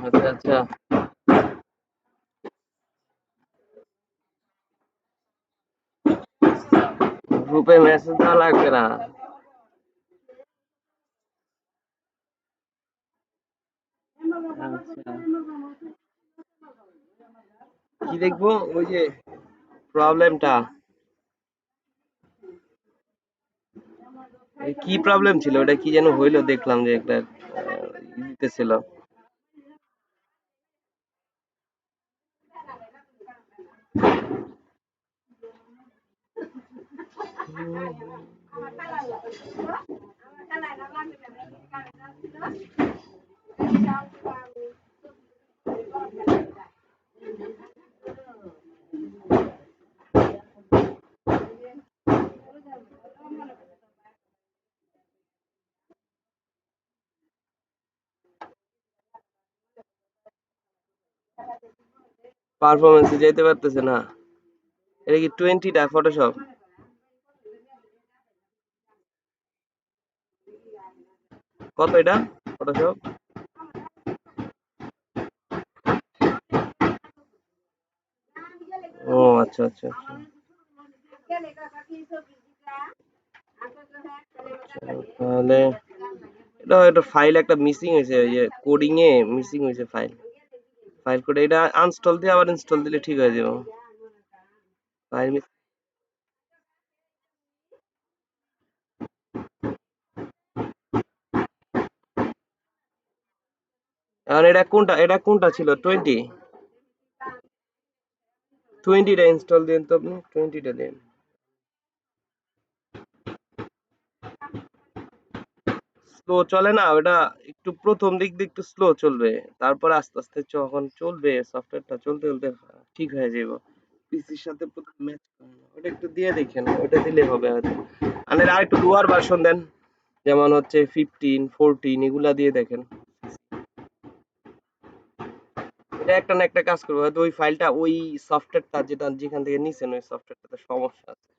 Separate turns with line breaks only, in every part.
আচ্ছা আচ্ছা, গ্রুপে মেসেজ দেওয়া লাগবে না। আচ্ছা, কি দেখবো? ওই যে প্রবলেমটা, কি প্রবলেম ছিল ওটা, কি যেন হইলো, দেখলাম যে একটা দিতেছিল। পারফরমেন্সে যেতে পারতেছে না। এটা কি 20টা ফটোশপ? কত এটা ফটোশপ? ও আচ্ছা আচ্ছা আচ্ছা। তাহলে এটা একটা ফাইল একটা মিসিং হয়েছে, ওই যে কোডিং এ মিসিং হয়েছে ফাইল। ফাইল কোড এটা আনস্টল দিয়ে আবার ইনস্টল দিলে ঠিক হয়ে যাবে। ফাইল এখন এটা কোনটা ছিল? 20টা ইনস্টল দিন তো আপনি, 20টা দিন। স্লো চলে না ওটা, একটু প্রথম দিক দিয়ে একটু স্লো চলবে, তারপরে আস্তে আস্তে যখন চলবে সফটওয়্যারটা চলতে চলতে ঠিক হয়ে যাবে। পিসির সাথে প্রথম ম্যাচ করে না, ওটা একটু দিয়ে দেখেন, ওটা দিলে হবে হয়তো। আর একটু লোয়ার ভার্সন দেন, যেমন হচ্ছে 15 14 এগুলা দিয়ে দেখেন। এটা একটা না একটা কাজ করবে, হয়তো ওই ফাইলটা ওই সফটওয়্যারটা যেটা যেখান থেকে নিছেন ওই সফটওয়্যারটাতে সমস্যা আছে,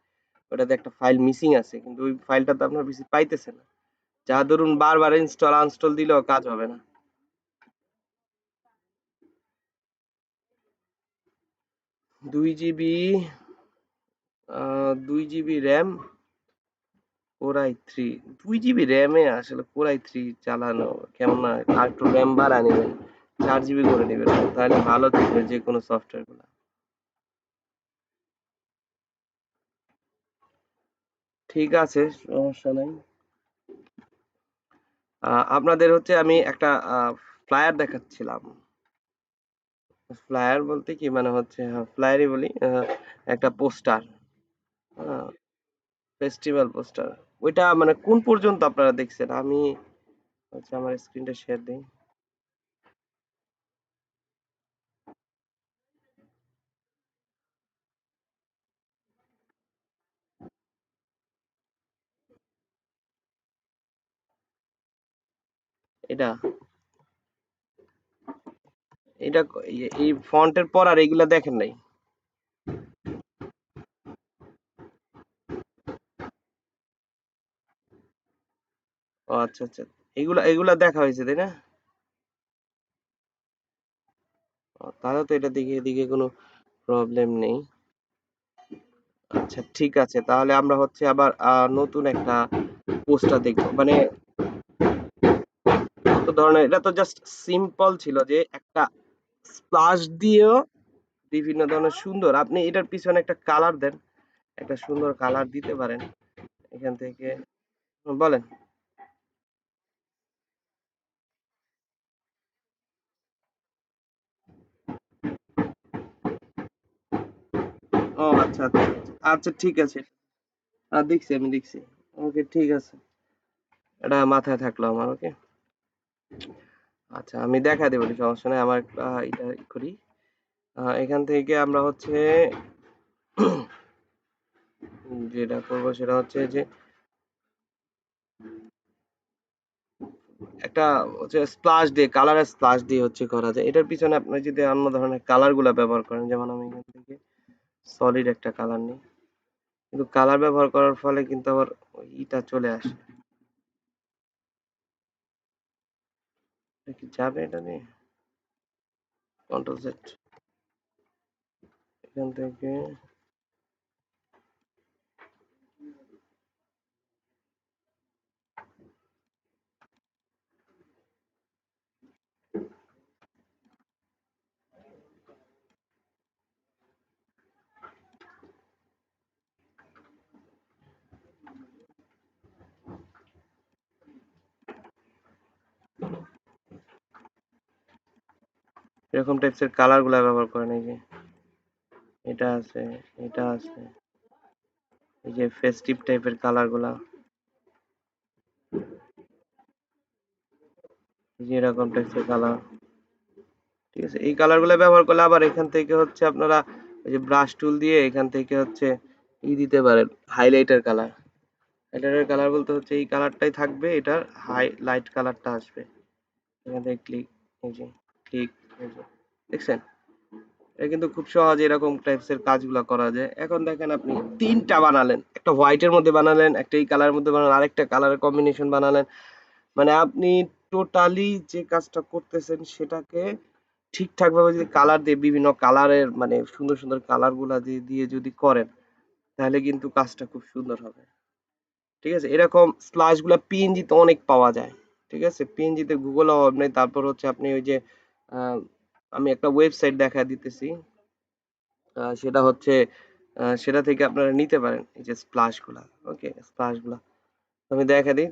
ওটাতে একটা ফাইল মিসিং আছে, কিন্তু ওই ফাইলটা তো আপনার পিসি পাইতেছে না, যা ধরুন বারবার ইনস্টল আনস্টল দিলেও কাজ হবে না। 2 জিবি, 2 জিবি র্যাম, কোরাই 3। 2 জিবি র্যামে আসলে কোরাই 3 চালানো কেমন না, আর একটু র্যাম বাড়া নেবেন, 4 জিবি করে নেবেন, তাহলে ভালো থাকবে যে কোনো সফটওয়্যার গুলো। ঠিক আছে, সমস্যা নাই। আপনাদের হচ্ছে আমি একটা ফ্লায়ার দেখাচ্ছিলাম। ফ্লায়ার বলতে কি মানে হচ্ছে, হ্যাঁ ফ্লায়ারই বলি, একটা পোস্টার, ফেস্টিভ্যাল পোস্টার। ওইটা মানে কোন পর্যন্ত আপনারা দেখছেন? আমি হচ্ছে আমার স্ক্রিনটা শেয়ার দিই। এটা এটা এই ফন্টের পর আর এগুলা দেখেন নাই? ও আচ্ছা আচ্ছা, এগুলা এগুলা দেখা হয়েছে তাই না? তাহলে তো এটা দিকে এদিকে কোনো প্রবলেম নেই। আচ্ছা ঠিক আছে, তাহলে আমরা হচ্ছে আবার নতুন একটা পোস্টার দেখবো, মানে কত ধরনের। এটা তো জাস্ট সিম্পল ছিল যে একটা স্প্লাশ দিয়েও বিভিন্ন ধরনের সুন্দর, আপনি এটার পিছনে একটা কালার দেন, একটা সুন্দর কালার দিতে পারেন এখান থেকে। বলেন। ও আচ্ছা আচ্ছা আচ্ছা, আচ্ছা ঠিক আছে। দেখছি, আমি দেখছি। ওকে ঠিক আছে। এটা মাথায় থাকলো আমার, ওকে। আচ্ছা, আমি দেখা দেবো, সমস্যা নাই। আমার এটা করি। এখান থেকে আমরা হচ্ছে যেটা করবো সেটা হচ্ছে যে একটা হচ্ছে স্প্লাশ দিয়ে, কালারের স্প্লাশ দিয়ে হচ্ছে করা যায়। এটার পিছনে আপনি যদি অন্য ধরনের কালার গুলা ব্যবহার করেন, যেমন আমি এখান থেকে সলিড একটা কালার নিই, কিন্তু কালার ব্যবহার করার ফলে কিন্তু আবার ইটা চলে আসে। এটা কি যাবে এটা নিয়ে? কন্ট্রোল জেড, এখান থেকে এরকম টাইপসের কালার গুলা ব্যবহার করেন। এই যে এটা আছে, এটা আছে, এই যে ফেস্টিভ টাইপের কালার গুলা, এই যে এরকম টাইপের কালার। ঠিক আছে, এই কালার গুলা ব্যবহার করলে আবার এখান থেকে হচ্ছে আপনারা এই যে ব্রাশ টুল দিয়ে এখান থেকে হচ্ছে দিতে পারেন, হাইলাইটার কালার। হাইলাইটার কালার বলতে হচ্ছে এই কালারটাই থাকবে, এটার হাই লাইট কালারটা আসবে। এখান থেকে ক্লিক, এই যে ক্লিক, এই যে দেখছেন, এটা কিন্তু খুব সহজে এরকম টাইপস এর কাজগুলা করা যায়। এখন দেখেন আপনি তিনটা বানালেন, একটা হোয়াইটের মধ্যে বানালেন, একটা এই কালারের মধ্যে বানালেন, আরেকটা কালারের কম্বিনেশন বানালেন। মানে আপনি টোটালি যে কাজটা করতেছেন সেটাকে ঠিকঠাক ভাবে যদি কালার দিয়ে, বিভিন্ন কালারের মানে সুন্দর সুন্দর কালার গুলা দিয়ে দিয়ে যদি করেন, তাহলে কিন্তু কাজটা খুব সুন্দর হবে। ঠিক আছে, এরকম স্লাশ গুলা পিএনজি তে অনেক পাওয়া যায়। ঠিক আছে, পিএনজি তে গুগল অভাব নেই। তারপর হচ্ছে আপনি ওই যে আহ, আমি একটা ওয়েবসাইট দেখা দিতেছি, সেটা হচ্ছে সেটা থেকে আপনারা নিতে পারেন এই যে স্প্লাশ গুলা। ওকে, স্প্লাশ গুলা আমি দেখা দিই।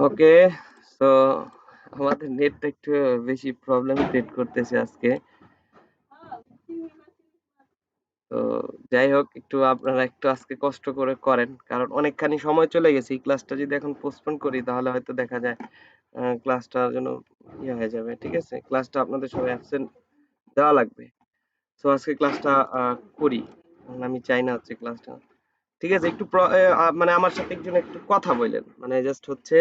ওকে, তো আমাদের নেটটা একটু বেশি প্রবলেম ক্রিয়েট করতেছে আজকে। তো যাই হোক, একটু আপনারা একটু আজকে কষ্ট করে করেন, কারণ অনেকখানি সময় চলে গেছে। এই ক্লাসটা যদি এখন পোস্টপোন করি তাহলে হয়তো দেখা যায় ক্লাসটার জন্য ইয়ে হয়ে যাবে। ঠিক আছে, ক্লাসটা আপনাদের সবাই অ্যাবসেন্ট দেওয়া লাগবে। তো আজকে ক্লাসটা করি, কারণ আমি চাই না হচ্ছে ক্লাসটা। ঠিক আছে, একটু মানে আমার সাথে একজন একটু কথা বললেন, মানে জাস্ট হচ্ছে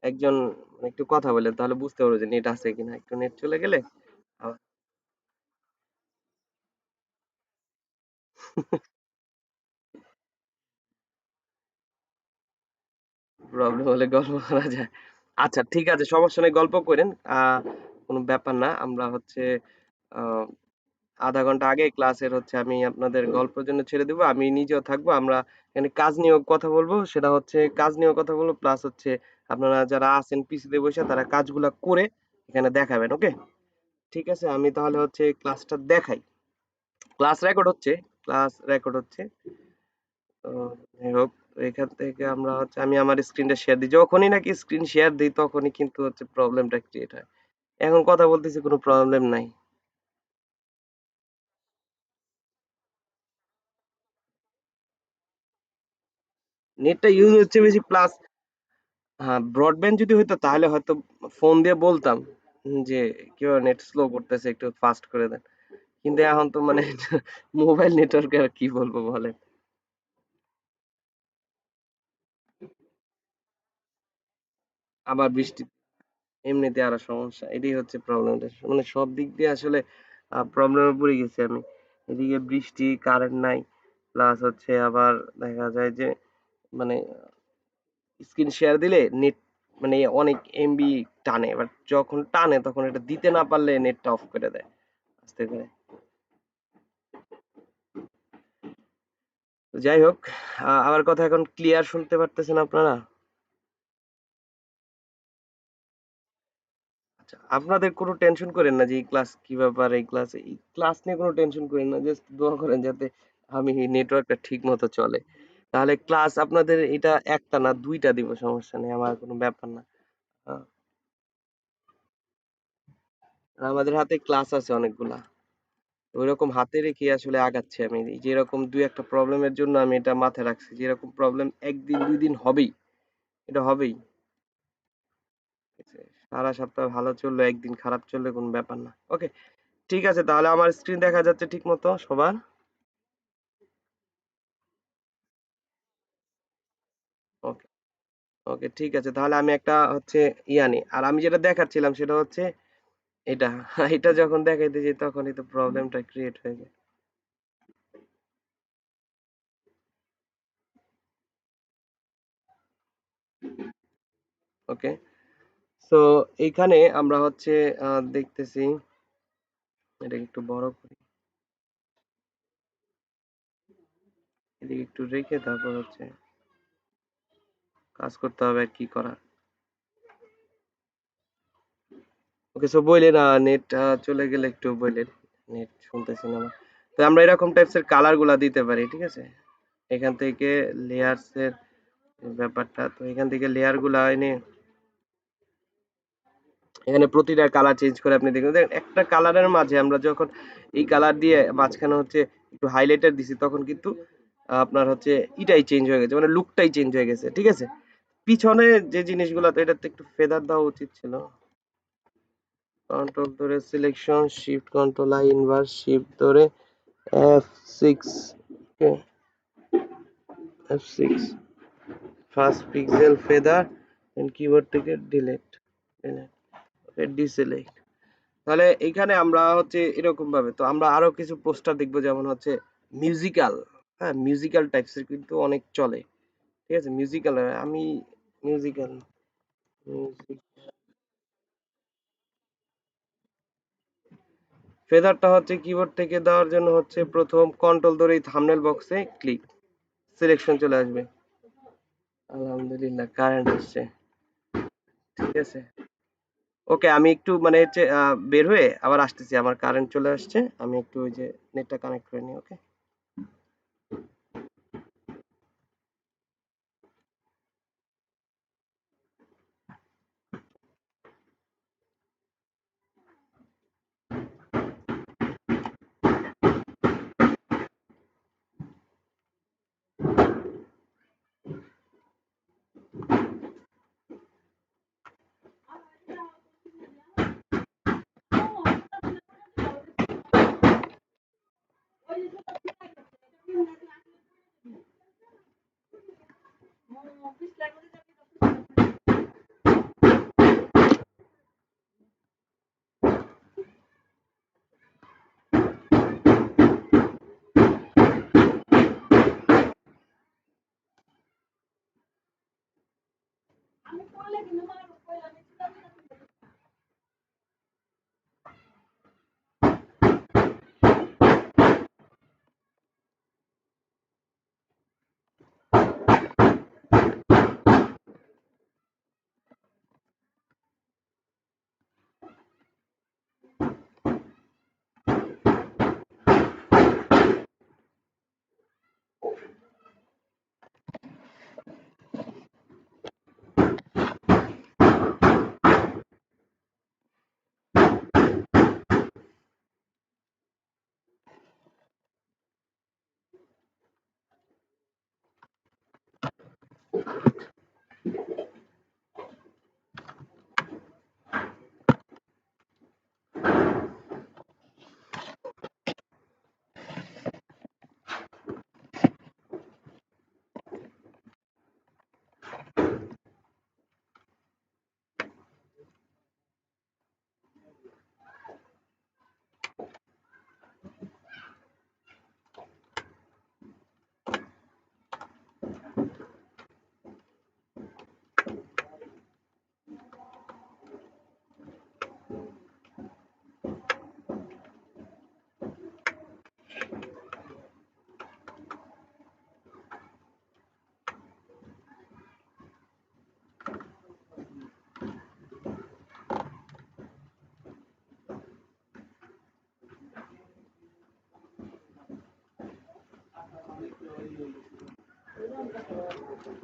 একজন মানে একটু কথা বললেন, তাহলে বুঝতে পারবো যে নেট আছে কিনা। একটু নেট চলে গেলে প্রবলেম হলে গল্প করা যায়। আচ্ছা ঠিক আছে, সমস্যা নেই, গল্প করেন। কোনো ব্যাপার না। আমরা হচ্ছে আহ, আধা ঘন্টা আগে ক্লাসের হচ্ছে আমি আপনাদের গল্পের জন্য ছেড়ে দেবো, আমি নিজেও থাকবো। আমরা এখানে কাজ নিয়েও কথা বলবো, সেটা হচ্ছে কাজ নিয়েও কথা বলবো, প্লাস হচ্ছে আপনারা যারা আছেন পিসিতে বসে তারা কাজগুলা করে এখানে দেখাবেন। ওকে, ঠিক আছে, আমি তাহলে হচ্ছে ক্লাসটা দেখাই। ক্লাস রেকর্ড হচ্ছে, ক্লাস রেকর্ড হচ্ছে। তো যাই হোক, তো এখান থেকে আমরা হচ্ছে আমি আমার স্ক্রিনটা শেয়ার দিই, যখনই নাকি স্ক্রিন শেয়ার দিই তখনই কিন্তু হচ্ছে প্রবলেমটা ক্রিয়েট হয়। এখন কথা বলতেছি, কোনো প্রবলেম নাই। নেটটা ইউজ হচ্ছে বেশি, প্লাস হ্যাঁ, ব্রডব্যান্ড যদি হইতো তাহলে হয়তো ফোন দিয়ে বলতাম যে কিভাবে নেট স্লো করতেছে, একটু ফাস্ট করে দেন। কিন্তু এখন তো মানে মোবাইল নেটওয়ার্কে আর কি বলবো বলেন। আবার বৃষ্টি, এমনিতে আরো সমস্যা, এটাই হচ্ছে প্রবলেমটা, মানে সব দিক দিয়ে আসলে প্রবলেমে পড়ে গেছি আমি। এদিকে বৃষ্টি, কারেন্ট নাই, প্লাস হচ্ছে আবার দেখা যায় যে মানে স্ক্রিন শেয়ার দিলে নেট মানে অনেক এমবি টানে, এবার যখন টানে তখন এটা দিতে না পারলে নেটটা অফ করে দেয় আস্তে করে। তো যাই হোক, আমার কথা এখন ক্লিয়ার শুনতে পারতেছেন আপনারা? আচ্ছা, আপনাদের কোনো টেনশন করেন না যে এই ক্লাস কি ব্যাপার, এই ক্লাস নিয়ে কোনো টেনশন করেন না, জাস্ট দোয়া করেন যাতে আমি নেটওয়ার্কটা ঠিক মতো চলে। তাহলে ক্লাস আপনাদের এটা একটা না দুইটা দিব, সমস্যা নেই, আমার কোনো ব্যাপার না। আহ, আর আমাদের হাতে ক্লাস আছে অনেকগুলা, ওইরকম হাতে রেখে আসলে আগাচ্ছি আমি। এই যে এরকম দুই একটা প্রবলেমের জন্য আমি এটা মাথায় রাখছি যে এরকম প্রবলেম একদিন দুই দিন হবেই, এটা হবেই। ঠিক আছে? সারা সপ্তাহ ভালো চললো, একদিন খারাপ চললে কোনো ব্যাপার না। ওকে, ঠিক আছে, তাহলে আমার স্ক্রিন দেখা যাচ্ছে ঠিক মতো সবার? ওকে, ওকে, ঠিক আছে, তাহলে আমি একটা হচ্ছে আনি, আর আমি যেটা দেখাচ্ছিলাম সেটা হচ্ছে এটা এটা যখন দেখাইতে যাই তখনই তো প্রবলেমটা ক্রিয়েট হয়ে যায়। ওকে, সো এইখানে আমরা হচ্ছে দেখতেছি, এটা একটু বড় করি, এদিকে একটু রেখে তারপর হচ্ছে কাজ করতে হবে আর কি করা। ওকে, সো বললেন নেট চলে গেলে একটু বললেন, নেট শুনতেছি না আমার। তো আমরা এরকম টাইপস এর কালার গুলা দিতে পারি, ঠিক আছে? এখান থেকে লেয়ার্স এর ব্যাপারটা, তো এখান থেকে লেয়ার গুলা এনে এখানে প্রতিটা কালার চেঞ্জ করে আপনি দেখুন, দেখেন একটা কালারের মাঝে আমরা যখন এই কালার দিয়ে মাঝখানে হচ্ছে একটু হাইলাইটার দিছি তখন কিন্তু আপনার হচ্ছে ইটাই চেঞ্জ হয়ে গেছে, মানে লুকটাই চেঞ্জ হয়ে গেছে, ঠিক আছে? পিছনে যে জিনিসগুলো, তো এটাতে একটু ফেদার দেওয়া উচিত ছিল। কন্ট্রোল ধরে selection, shift control I inverse, shift ধরে F6, okay, F6, first pixel feather, and keyboard থেকে ডিলিট, ডিলিট, ওকে, ডিসেলেক্ট। তাহলে এইখানে আমরা হচ্ছে এরকম ভাবে, তো আমরা আরো কিছু পোস্টার দেখবো, যেমন হচ্ছে মিউজিক্যাল, হ্যাঁ মিউজিক্যাল টাইপস এর কিন্তু অনেক চলে, ঠিক আছে? মিউজিক্যাল, আমি মিউজিক্যাল, মিউজিক ফেদারটা হচ্ছে কিবোর্ড থেকে দেওয়ার জন্য হচ্ছে প্রথম কন্ট্রোল ধরে থাম্বনেল বক্সে ক্লিক, সিলেকশন চলে আসবে। আলহামদুলিল্লাহ কারেন্ট আসছে, ঠিক আছে। ওকে, আমি একটু মানে হচ্ছে বের হয়ে আবার আসতেছি, আমার কারেন্ট চলে আসছে, আমি একটু ওই যে নেটটা কানেক্ট করে নিই। ওকে,
মুমিন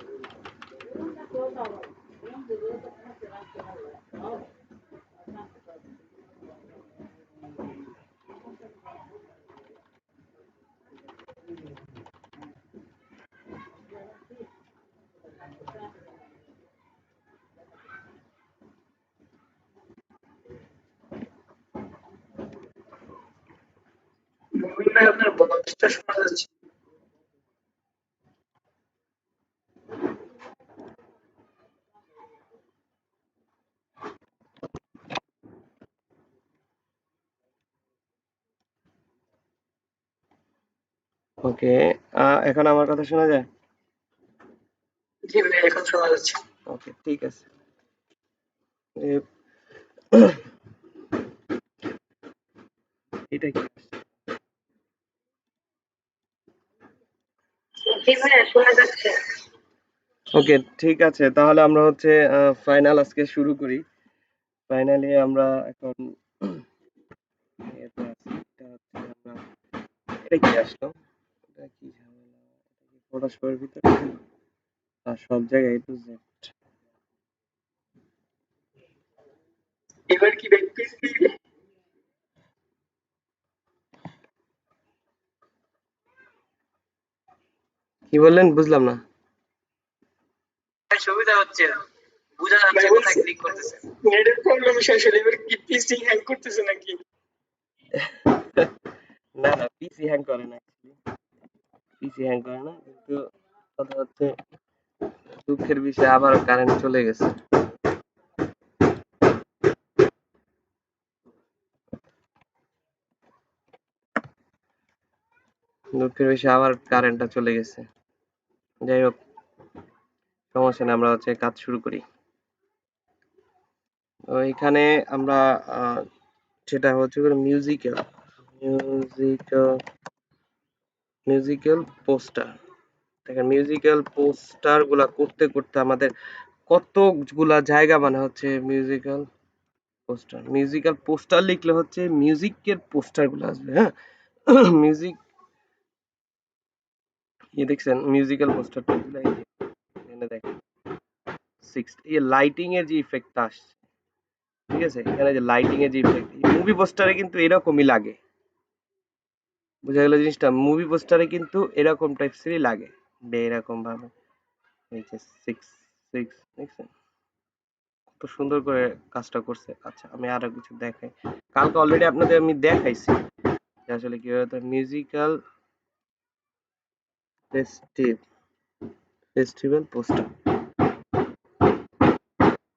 ভাই আপনার ভয়েসটা শোনা যাচ্ছে।
ওকে, এখন আমার কথা শোনা যায়?
জি ভাই এখন শোনা যাচ্ছে।
ওকে, ঠিক আছে। এ, এটা কি?
জি ভাই শোনা যাচ্ছে।
ওকে, ঠিক আছে, তাহলে আমরা হচ্ছে ফাইনাল আজকে শুরু করি। ফাইনালি আমরা এখন এতে আছি। এটা হচ্ছে আমরা, এটা কি আসলো? এটা কি ঝামেলা? এটা কি ফটোশপের ভিতরে? আর সব জায়গায় A to Z।
এবার কি ব্যাক পেজ দিবে?
কি বললেন? বুঝলাম না।
সুবিধা হচ্ছে না, বোঝা যাচ্ছে কোথায় ক্লিক করতেছে। নেটের প্রবলেম শেষ হলে এবার কি পিসি হ্যাং করতেছে নাকি?
না না, পিসি হ্যাং করে না, পিসি হ্যাং করে না, কিন্তু কথা হচ্ছে দুঃখের বিষয় আবারও কারেন্ট চলে গেছে। দুঃখের বিষয় আবার কারেন্টটা চলে গেছে। যাই হোক, সমস্যা নেই, আমরা হচ্ছে কাজ শুরু করি। তো এখানে আমরা সেটা হচ্ছে মিউজিক্যাল মিউজিক্যাল মিউজিক্যাল পোস্টার। দেখেন, মিউজিক্যাল পোস্টার গুলা করতে করতে আমাদের কতগুলা জায়গা মানে হচ্ছে মিউজিক্যাল পোস্টার। মিউজিক্যাল পোস্টার লিখলে হচ্ছে মিউজিকের পোস্টার গুলো আসবে, হ্যাঁ। মিউজিক, দেখছেন মিউজিক্যাল পোস্টারটা এখানে দেখেন, লাইটিং এর যে ইফেক্টটা আসছে, ঠিক আছে, এখানে যে লাইটিং এর যে ইফেক্ট, মুভি পোস্টারে কিন্তু এরকমই লাগে। বুঝা গেল জিনিসটা? মুভি পোস্টারে কিন্তু এরকম টাইপসেরই লাগে, এরকম ভাবে। এই যে সিক্স সিক্স দেখছেন কত সুন্দর করে কাজটা করছে। আচ্ছা, আমি আরো কিছু দেখাই। কালকে অলরেডি আপনাদের আমি দেখাইছি যে আসলে কিভাবে musical festival poster,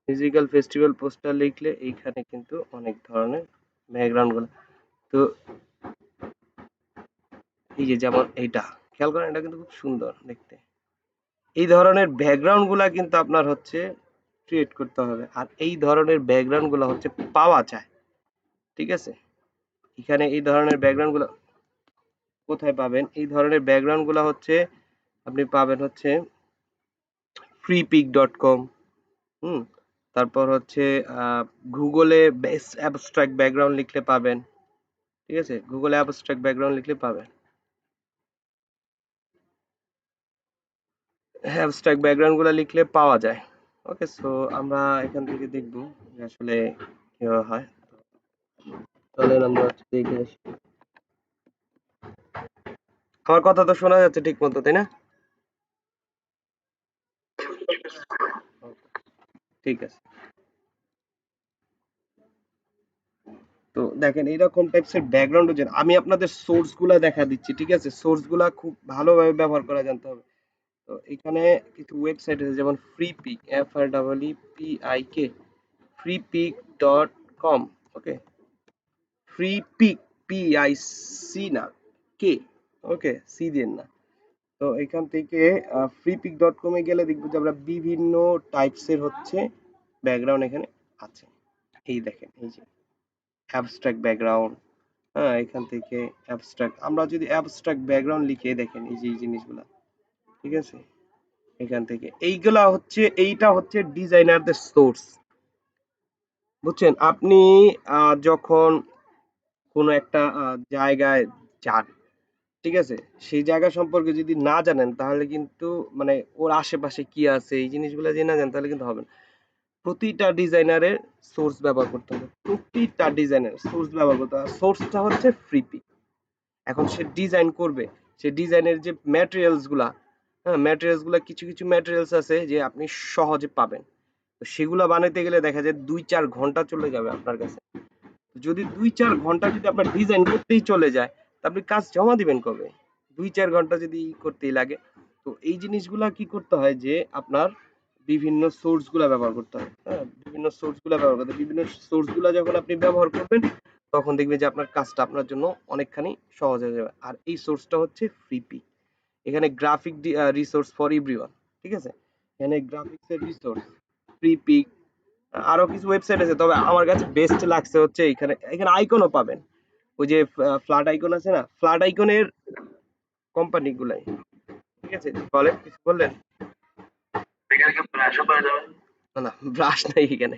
musical festival poster লিখলে এইখানে কিন্তু অনেক ধরনের ব্যাকগ্রাউন্ড গুলো, তো এই যে যেমন এইটা খেয়াল করেন, এটা কিন্তু খুব সুন্দর দেখতে। এই ধরনের ব্যাকগ্রাউন্ড গুলা কিন্তু আপনার হচ্ছে ক্রিয়েট করতে হবে, আর এই ধরনের ব্যাকগ্রাউন্ড গুলা হচ্ছে পাওয়া যায়, ঠিক আছে। এখানে এই ধরনের ব্যাকগ্রাউন্ড গুলা কোথায় পাবেন? এই ধরনের ব্যাকগ্রাউন্ড গুলা হচ্ছে আপনি পাবেন হচ্ছে freepik.com, হুম, তারপর হচ্ছে গুগলে বেস্ট অ্যাবস্ট্রাক্ট ব্যাকগ্রাউন্ড লিখলে পাবেন, ঠিক আছে, গুগলে অ্যাবস্ট্রাক্ট ব্যাকগ্রাউন্ড লিখলে পাবেন, অ্যাবস্ট্রাক্ট ব্যাকগ্রাউন্ড গুলো লিখলে পাওয়া যায়। ওকে, সো আমরা এখান থেকে দেখব যে আসলে কিভাবে হয়। তাহলে আমরা হচ্ছে দেখে আসি। আমার কথা তো শোনা যাচ্ছে ঠিক মতো, তাই না? ঠিক আছে। তো দেখেন, এইরকম টাইপসের ব্যাকগ্রাউন্ড যে আমি আপনাদের সোর্স গুলা দেখা দিচ্ছি, ঠিক আছে, সোর্স গুলা খুব ভালোভাবে ব্যবহার করা জানতে হবে। তো এখানে কিছু ওয়েবসাইট আছে, যেমন ফ্রি পিক, FREEPIK, freepik.com। ওকে, ফ্রি পিক, PIC না, কে, ওকে, সি দেন না। তো এখান থেকে freepik.com এ গেলে দেখবো যে আমরা বিভিন্ন টাইপসের হচ্ছে ব্যাকগ্রাউন্ড এখানে আছে। এই দেখেন, এই যে অ্যাবস্ট্রাক্ট ব্যাকগ্রাউন্ড, হ্যাঁ, এখান থেকে অ্যাবস্ট্রাক্ট, আমরা যদি অ্যাবস্ট্রাক্ট ব্যাকগ্রাউন্ড লিখে দেখেন এই যে এই জিনিসগুলা, ঠিক আছে, এখান থেকে এইগুলা হচ্ছে, এইটা হচ্ছে ডিজাইনারদের সোর্স, বুঝছেন? আপনি যখন কোনো একটা জায়গায় যান, ঠিক আছে? সেই জায়গা সম্পর্কে যদি না জানেন তাহলে কিন্তু মানে ওর আশেপাশে কি আছে এই জিনিসগুলো যদি না জানেন তাহলে কিন্তু হবে না। প্রতিটা ডিজাইনারের সোর্স ব্যবহার করতে হবে। প্রতিটা ডিজাইনের সোর্স ব্যবহার করতে হবে। সোর্সটা হচ্ছে ফ্রি। এখন সে ডিজাইন করবে, সে ডিজাইনের যে ম্যাটেরিয়ালস গুলা, হ্যাঁ ম্যাটেরিয়ালস গুলা কিছু ম্যাটেরিয়ালস আছে যে আপনি সহজে পাবেন। তো সেগুলা বানাইতে গেলে দেখা যায় ২-৪ ঘন্টা চলে যাবে আপনার কাছে। যদি ২-৪ ঘন্টা যদি আপনার ডিজাইন করতেই চলে যায়, তা আপনি কাজ জমা দিবেন কবে? ২-৪ ঘন্টা যদি করতেই লাগে। তো এই জিনিসগুলা কি করতে হয় যে আপনার বিভিন্ন সোর্স গুলা ব্যবহার করতে হয়। হ্যাঁ? বিভিন্ন সোর্স গুলা ব্যবহার করতে হয়। বিভিন্ন সোর্স গুলা যখন আপনি ব্যবহার করবেন তখন দেখবেন যে আপনার কাজটা আপনার জন্য অনেকখানি সহজ হয়ে যাবে। আর এই সোর্সটা হচ্ছে ফ্রিপি। এখানে গ্রাফিক রিসোর্স ফর এভরিওয়ান। ঠিক আছে? এখানে গ্রাফিক্স এর রিসোর্স, ফ্রিপি, আরো কিছু ওয়েবসাইট আছে তবে আমার কাছে বেস্ট লাগছে হচ্ছে এখানে আইকনও পাবেন। ওই যে ফ্ল্যাট আইকন আছে না, ফ্ল্যাট আইকনের কোম্পানি গুলাই। ঠিক আছে, বলেন কিছু বললেন?
এখানে কি ব্রাশও পাওয়া যাবে?
না না, ব্রাশ নাই এখানে।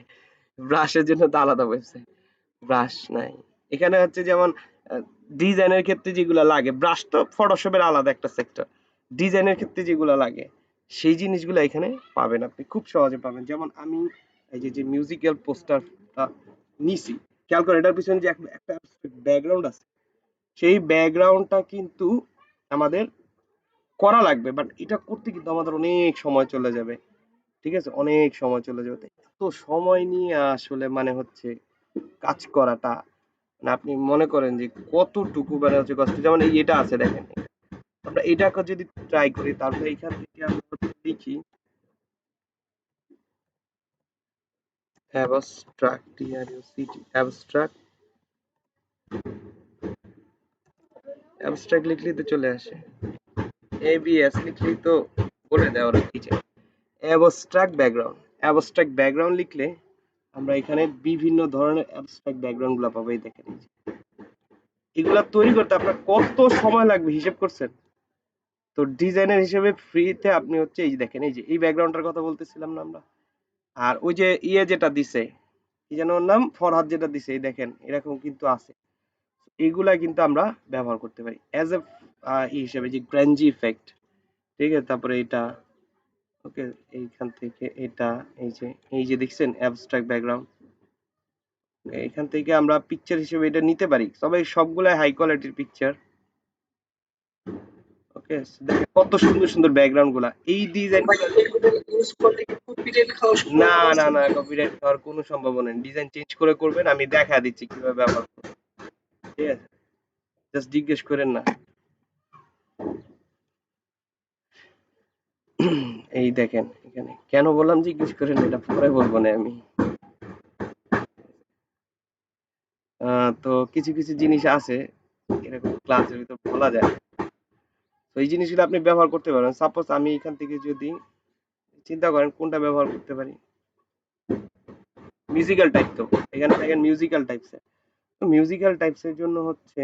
ব্রাশের জন্য তো আলাদা ওয়েবসাইট, ব্রাশ নাই এখানে। হচ্ছে যেমন ডিজাইনের ক্ষেত্রে যেগুলো লাগে, ব্রাশ তো ফটোশপের আলাদা একটা সেক্টর। ডিজাইনের ক্ষেত্রে যেগুলো লাগে সেই জিনিসগুলো এখানে পাবেন, আপনি খুব সহজে পাবেন। যেমন আমি এই যে মিউজিক্যাল পোস্টারটা নিছি, খেয়াল করেন এটার পিছনে যে একটা ব্যাকগ্রাউন্ড আছে, সেই ব্যাকগ্রাউন্ডটা কিন্তু আমাদের করা লাগবে, বাট এটা করতে কিন্তু আমাদের অনেক সময় চলে যাবে। ঠিক আছে, অনেক সময় চলে যাবে। তো এত সময় নিয়ে আসলে মানে হচ্ছে কাজ করাটা, মানে আপনি মনে করেন যে কতটুকু মানে হচ্ছে কষ্ট। যেমন এটা আছে দেখেন, আমরা এটাকে যদি ট্রাই করি তারপরে এখান থেকে আমরা লিখি অ্যাবস্ট্রাক্ট, টিআরইউসিটি, অ্যাবস্ট্রাক্ট। অ্যাবস্ট্রাক্ট লিখলেই তো চলে আসে, এবিএস লিখলেই তো বলে দেয় ওরা কি চায়। অ্যাবস্ট্রাক্ট ব্যাকগ্রাউন্ড, অ্যাবস্ট্রাক্ট ব্যাকগ্রাউন্ড লিখলে আমরা এখানে বিভিন্ন ধরনের অ্যাবস্ট্রাক্ট ব্যাকগ্রাউন্ড গুলা পাবো। এই দেখেন, এই যে এগুলা তৈরি করতে আপনার কত সময় লাগবে হিসেব করছেন? তো ডিজাইনার হিসেবে ফ্রিতে আপনি হচ্ছে এই যে দেখেন, এই যে এই ব্যাকগ্রাউন্ডটার কথা বলতেছিলাম না আমরা, আর ওই যে যেটা দিছে, কি যেন ওর নাম, ফরহাদ যেটা দিছে, এই দেখেন এরকম কিন্তু আছে। এগুলা কিন্তু আমরা ব্যবহার করতে পারি অ্যাজ এ হিসেবে, যে গ্র্যাঞ্জি ইফেক্ট। ঠিক আছে, তারপরে এটা, ওকে, এইখান থেকে এটা, এই যে দেখছেন অ্যাবস্ট্রাক্ট ব্যাকগ্রাউন্ড, এখান থেকে আমরা পিকচার হিসেবে এটা নিতে পারি, তবে সবগুলাই হাই কোয়ালিটির পিকচার। ওকে, দেখেন কত সুন্দর সুন্দর ব্যাকগ্রাউন্ড গুলা, এই ডিজাইন।
ভাই এগুলো ইউজ করলে কি কপিরাইট খাওয়ার
না
সম্ভাবনা
না
আছে?
না, কপিরাইট হওয়ার কোনো সম্ভাবনা নেই। ডিজাইন চেঞ্জ করে করবেন, আমি দেখা দিচ্ছি কিভাবে ব্যবহার করবেন। ঠিক আছে, জাস্ট জিজ্ঞেস করেন না। এই দেখেন এখানে কেন বললাম জিজ্ঞেস করেন, এটা পরে বলবো না আমি। তো কিছু কিছু জিনিস আছে এরকম ক্লাসের ভিতর বলা যায় না। তো এই জিনিসগুলো আপনি ব্যবহার করতে পারেন। সাপোজ আমি এখান থেকে যদি চিন্তা করেন কোনটা ব্যবহার করতে পারি, মিউজিক্যাল টাইপ, তো এখানে দেখেন মিউজিক্যাল টাইপস। তো মিউজিক্যাল টাইপস এর জন্য হচ্ছে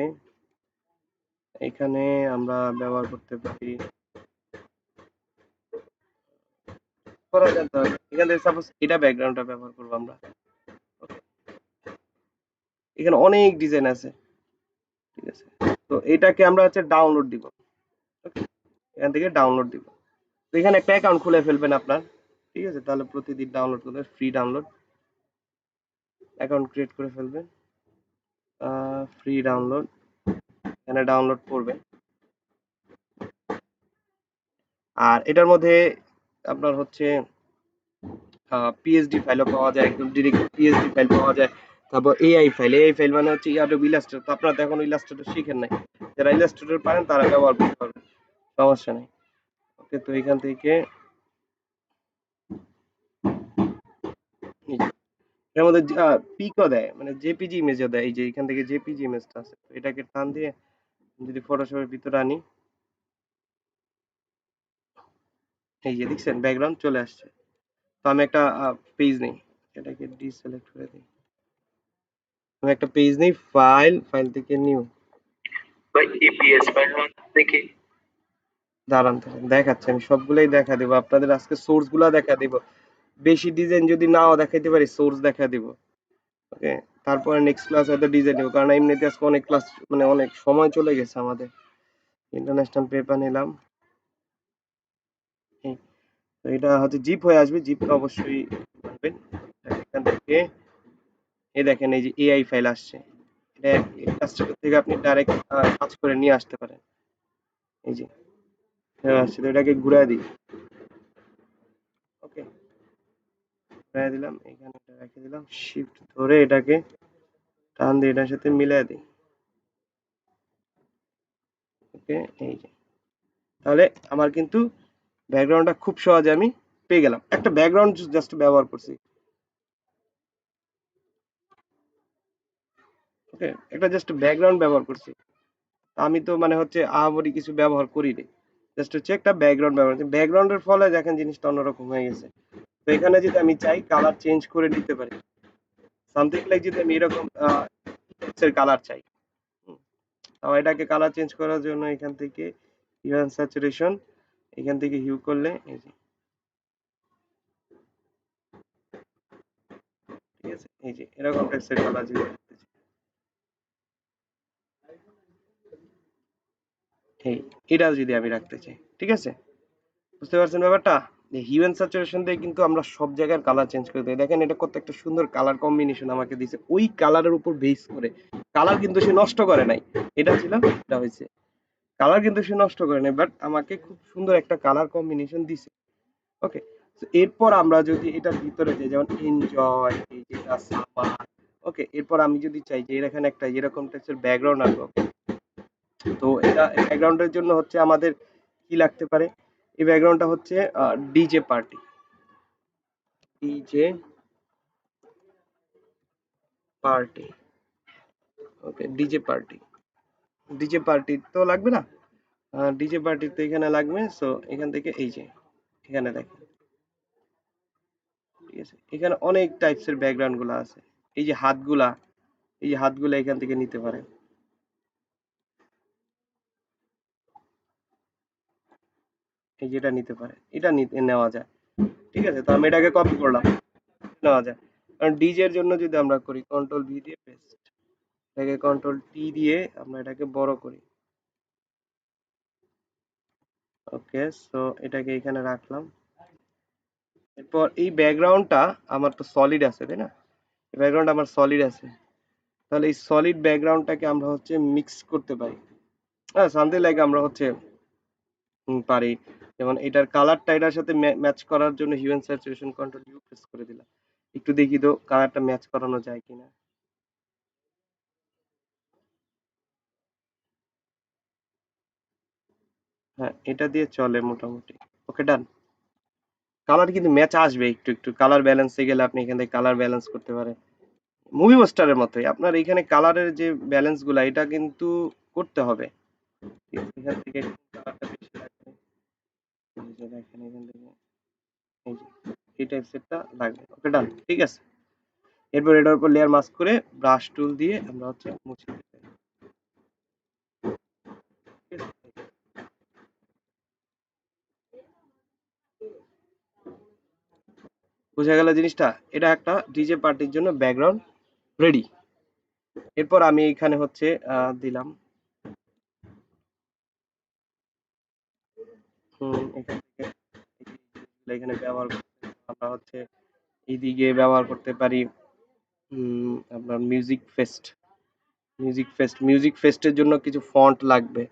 এখানে আমরা ব্যবহার করতে পারি, করা জানতে হবে। এখান থেকে সাপোজ এটা ব্যাকগ্রাউন্ডটা ব্যবহার করবো আমরা। এখানে অনেক ডিজাইন আছে। ঠিক আছে, তো এটাকে আমরা হচ্ছে ডাউনলোড দিব। Okay? এখান থেকে ডাউনলোড দিব। তো এখানে একটা অ্যাকাউন্ট খুলে ফেলবেন আপনার। ঠিক আছে, তাহলে প্রতিদিন ডাউনলোড করবেন, ফ্রি ডাউনলোড, অ্যাকাউন্ট ক্রিয়েট করে ফেলবেন, ফ্রি ডাউনলোড, এখানে ডাউনলোড করবেন। আর এটার মধ্যে আপনার হচ্ছে পিএসডি ফাইলও পাওয়া যায়, একদম ডিরেক্ট পিএসডি ফাইল পাওয়া যায়। তারপর এআই ফাইল মানে হচ্ছে অ্যাডোবি ইলাস্ট্রেটর। তো আপনারা তো এখন ইলাস্ট্রেটর শিখেন নাই, যারা ইলাস্ট্রেটর পারেন তারা ব্যবহার করতে পারবেন, সমস্যা নেই। ওকে, তো এখান থেকে এই যে, এর মধ্যে পিকও দেয়, মানে জেপিজি ইমেজও দেয়। এই যে এখান থেকে জেপিজি ইমেজটা আছে, তো এটাকে টান দিয়ে যদি ফটোশপের ভিতরে আনি, এই যে দেখছেন ব্যাকগ্রাউন্ড চলে আসছে। তো আমি একটা পেজ নেই, এটাকে ডিসিলেক্ট করে দিই। আমি একটা পেজ নেই, ফাইল থেকে নিউ,
ভাই ইপিএস ফাইল দেখি।
দাঁড়ান দাঁড়ান দেখাচ্ছি, আমি সবগুলাই দেখা দেবো আপনাদের, আজকে সোর্স গুলা দেখা দিব। বেশি ডিজাইন যদি নাও দেখাইতে পারি সোর্স দেখা দিব। ওকে, তারপরে নেক্সট ক্লাস হয়তো ডিজাইন দিব, কারণ এমনিতে আজকে অনেক ক্লাস, মানে অনেক সময় চলে গেছে আমাদের। ইন্টারন্যাশনাল পেপার নিলাম। এই, তো এটা হচ্ছে জিপ হয়ে আসবে, জিপটা অবশ্যই মানবেন। এখান থেকে এই দেখেন এই যে এআই ফাইল আসছে, এটা এই কাজটা থেকে আপনি ডাইরেক্ট কাজ করে নিয়ে আসতে পারেন। এই যে আসছে, তো এটাকে ঘুরাই দিই। ওকে, ঘুরাই দিলাম, এখানে এটা রেখে দিলাম, শিফট ধরে এটাকে টান দিয়ে এটার সাথে মিলাই দিই। ওকে, এই যে তাহলে আমার কিন্তু ব্যাকগ্রাউন্ডটা খুব সহজে আমি পেয়ে গেলাম। একটা ব্যাকগ্রাউন্ড জাস্ট ব্যবহার করছি। ওকে, একটা জাস্ট ব্যাকগ্রাউন্ড ব্যবহার করছি। আমি তো মানে হচ্ছে আহামরি কিছু ব্যবহার করিনি, জাস্ট হচ্ছে একটা ব্যাকগ্রাউন্ড ব্যবহার করছি। ব্যাকগ্রাউন্ডের ফলে দেখেন জিনিসটা অন্যরকম হয়ে গেছে। তো এখানে যদি আমি চাই কালার চেঞ্জ করে নিতে পারি, সামথিং লাইক যদি আমি এরকম কালার চাই, হুম, তাও এটাকে কালার চেঞ্জ করার জন্য এখান থেকে হিউ অ্যান্ড স্যাচুরেশন, এখান থেকে হিউ করলে এই যে, ঠিক আছে, এই যে এরকম টাইপসের কালার যদি রাখতে চাই, এই এটা যদি আমি রাখতে চাই, ঠিক আছে, বুঝতে পারছেন ব্যাপারটা? যে হিউ অ্যান্ড স্যাচুরেশন দিয়ে কিন্তু আমরা সব জায়গার কালার চেঞ্জ করে দিই। দেখেন এটা কত একটা সুন্দর কালার কম্বিনেশন আমাকে দিছে, ওই কালারের উপর বেস করে। কালার কিন্তু সে নষ্ট করে নাই, এটা ছিল, এটা হয়েছে, কালার কিন্তু সে নষ্ট করে নাই, বাট আমাকে খুব সুন্দর একটা কালার কম্বিনেশন দিছে। ওকে, তো এরপর আমরা যদি এটার ভিতরে যাই, যেমন এনজয়, এই যেটা সামার, ওকে, এরপর আমি যদি চাই যে এখানে একটা এরকম টাইপের ব্যাকগ্রাউন্ড আনবো, তো এটা ব্যাকগ্রাউন্ডের জন্য হচ্ছে আমাদের কি লাগতে পারে, এই ব্যাকগ্রাউন্ডটা হচ্ছে ডিজে পার্টি, ডিজে পার্টি, ওকে, ডিজে পার্টি, ডিজে পার্টি তো লাগবে না, ডিজে পার্টি তো এখানে লাগবে। সো এখান থেকে এই যে এখানে দেখেন, ঠিক আছে, এখানে অনেক টাইপসের ব্যাকগ্রাউন্ড গুলা আছে। এই যে হাতগুলা, এই যে হাতগুলা এখান থেকে নিতে পারেন, এই যে এটা নিতে পারে, এটা নেওয়া যায়, ঠিক আছে। তো আমি এটাকে কপি করলাম, নেওয়া যায়। কারণ ডিজে এর জন্য যদি আমরা করি কন্ট্রোল ভি দিয়ে পেস্ট, এটাকে কন্ট্রোল টি দিয়ে আমরা এটাকে বড় করি। ওকে, সো এটাকে এখানে রাখলাম। এরপর এই ব্যাকগ্রাউন্ডটা আমার তো সলিড আছে, তাই না? ব্যাকগ্রাউন্ড আমার সলিড আছে, তাহলে এই সলিড ব্যাকগ্রাউন্ডটাকে আমরা হচ্ছে মিক্স করতে পারি। হ্যাঁ, সামথিং লাইক আমরা হচ্ছে পারি, যেমন এটার কালারটা এটার সাথে ম্যাচ করার জন্য hue and saturation control U press করে দিলাম। একটু দেখি তো কালারটা ম্যাচ করানো যায় কিনা। হ্যাঁ, এটা দিয়ে চলে মোটামুটি। ওকে, ডান। কালার কিন্তু ম্যাচ আসবে একটু একটু, কালার ব্যালেন্সে গেলে আপনি এখান থেকে কালার ব্যালেন্স করতে পারেন। মুভি পোস্টারের মতোই আপনার এখানে কালারের যে ব্যালেন্স গুলা এটা কিন্তু করতে হবে। এখান থেকে কালারটা বেশি লাগবে, এই যে দেখেন এখান থেকে এই যে এই টাইপসেরটা লাগবে। ওকে, ডান, ঠিক আছে। এরপর এটার উপর লেয়ার মাস্ক করে ব্রাশ টুল দিয়ে আমরা হচ্ছে মুছে দিতে পারি। ঠিক আছে? বোঝা গেল জিনিসটা? এটা একটা ডিজে পার্টির জন্য ব্যাকগ্রাউন্ড রেডি। এরপর আমি এখানে হচ্ছে দিলাম এখান থেকে এখানে ব্যবহার করতে আমরা হচ্ছে এইদিকে ব্যবহার করতে পারি আপনার মিউজিক ফেস্টের জন্য কিছু ফন্ট লাগবে,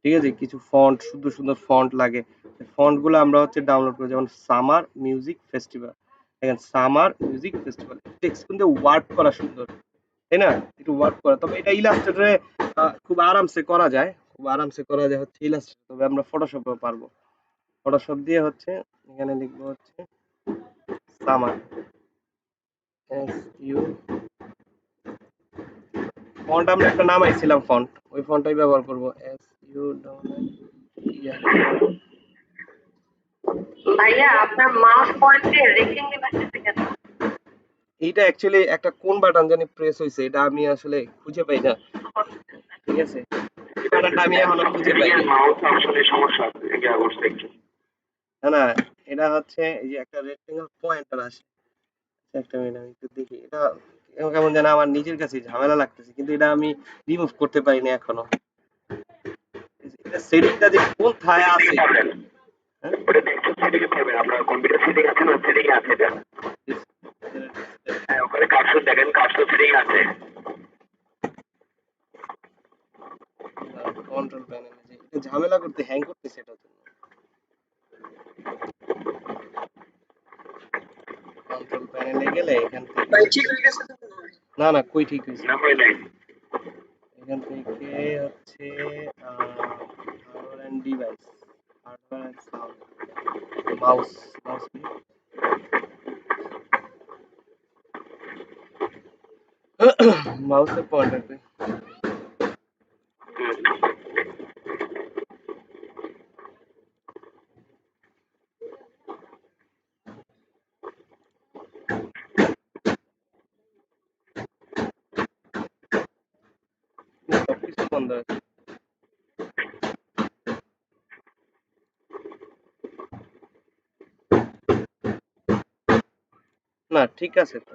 ঠিক আছে, কিছু ফন্ট, সুন্দর সুন্দর ফন্ট লাগে। ফন্ট গুলো আমরা হচ্ছে ডাউনলোড করি, যেমন সামার মিউজিক ফেস্টিভ্যাল, দেখেন সামার মিউজিক ফেস্টিভ্যাল টেক্সট কিন্তু ওয়ার্ক করা সুন্দর, তাই না? একটু ওয়ার্ক করা, তবে এটা ইলাস্ট্রেটরে খুব আরামসে করা যায়, খুব আরামসে করা যায় হচ্ছে ইলাস্ট্রেটর, তবে আমরা ফটোশপেও পারবো। ফটোশপ দিয়ে হচ্ছে এখানে লিখবো হচ্ছে সামার, এস ইউ, ফন্ট আমরা একটা নামাইছিলাম ফন্ট, ওই ফন্টটাই ব্যবহার করবো, এস ইউ ডবল ইয়ার।
ভাইয়া আপনার মাউস পয়েন্টে রেখে নিয়ে কেন?
এইটা অ্যাকচুয়ালি একটা কোন বাটন জানি প্রেস হয়েছে, এটা আমি আসলে খুঁজে পাই না, ঠিক আছে, এই বাটনটা আমি এখনো খুঁজে পাই না।
মাউস আসলে সমস্যা আছে, এটা অবশ্যই একটু।
না না, এটা হচ্ছে এই যে একটা রেক্টেঙ্গেল পয়েন্টার আসে, একটা মিনিট আমি একটু দেখি, এটা কেমন কেমন যেন আমার নিজের কাছে ঝামেলা লাগতেছে, কিন্তু এটা আমি রিমুভ করতে পারি না এখনো। সেটিংটা যে কোথায় আছে
পাবেন
হ্যাঁ
ওটা ডেস্কটপ সেটিং এ পাবেন আপনার কম্পিউটার সেটিং আছে না সেটিং এ আছে এটা হ্যাঁ ওখানে কার্সর দেখেন কার্সর সেটিং আছে
কন্ট্রোল প্যানেলে যে এটা ঝামেলা করতে হ্যাং করতেছে এটার জন্য কন্ট্রোল প্যানেলে গেলে এখান থেকে
ভাই ঠিক হয়ে গেছে
না না কই ঠিক হয়েছে
না হয় নাই
এখান থেকে হচ্ছে hardware and device hardware and sound mouse mouse মাউসের পয়েন্টার কই সবকিছু বন্ধ আছে না ঠিক আছে তো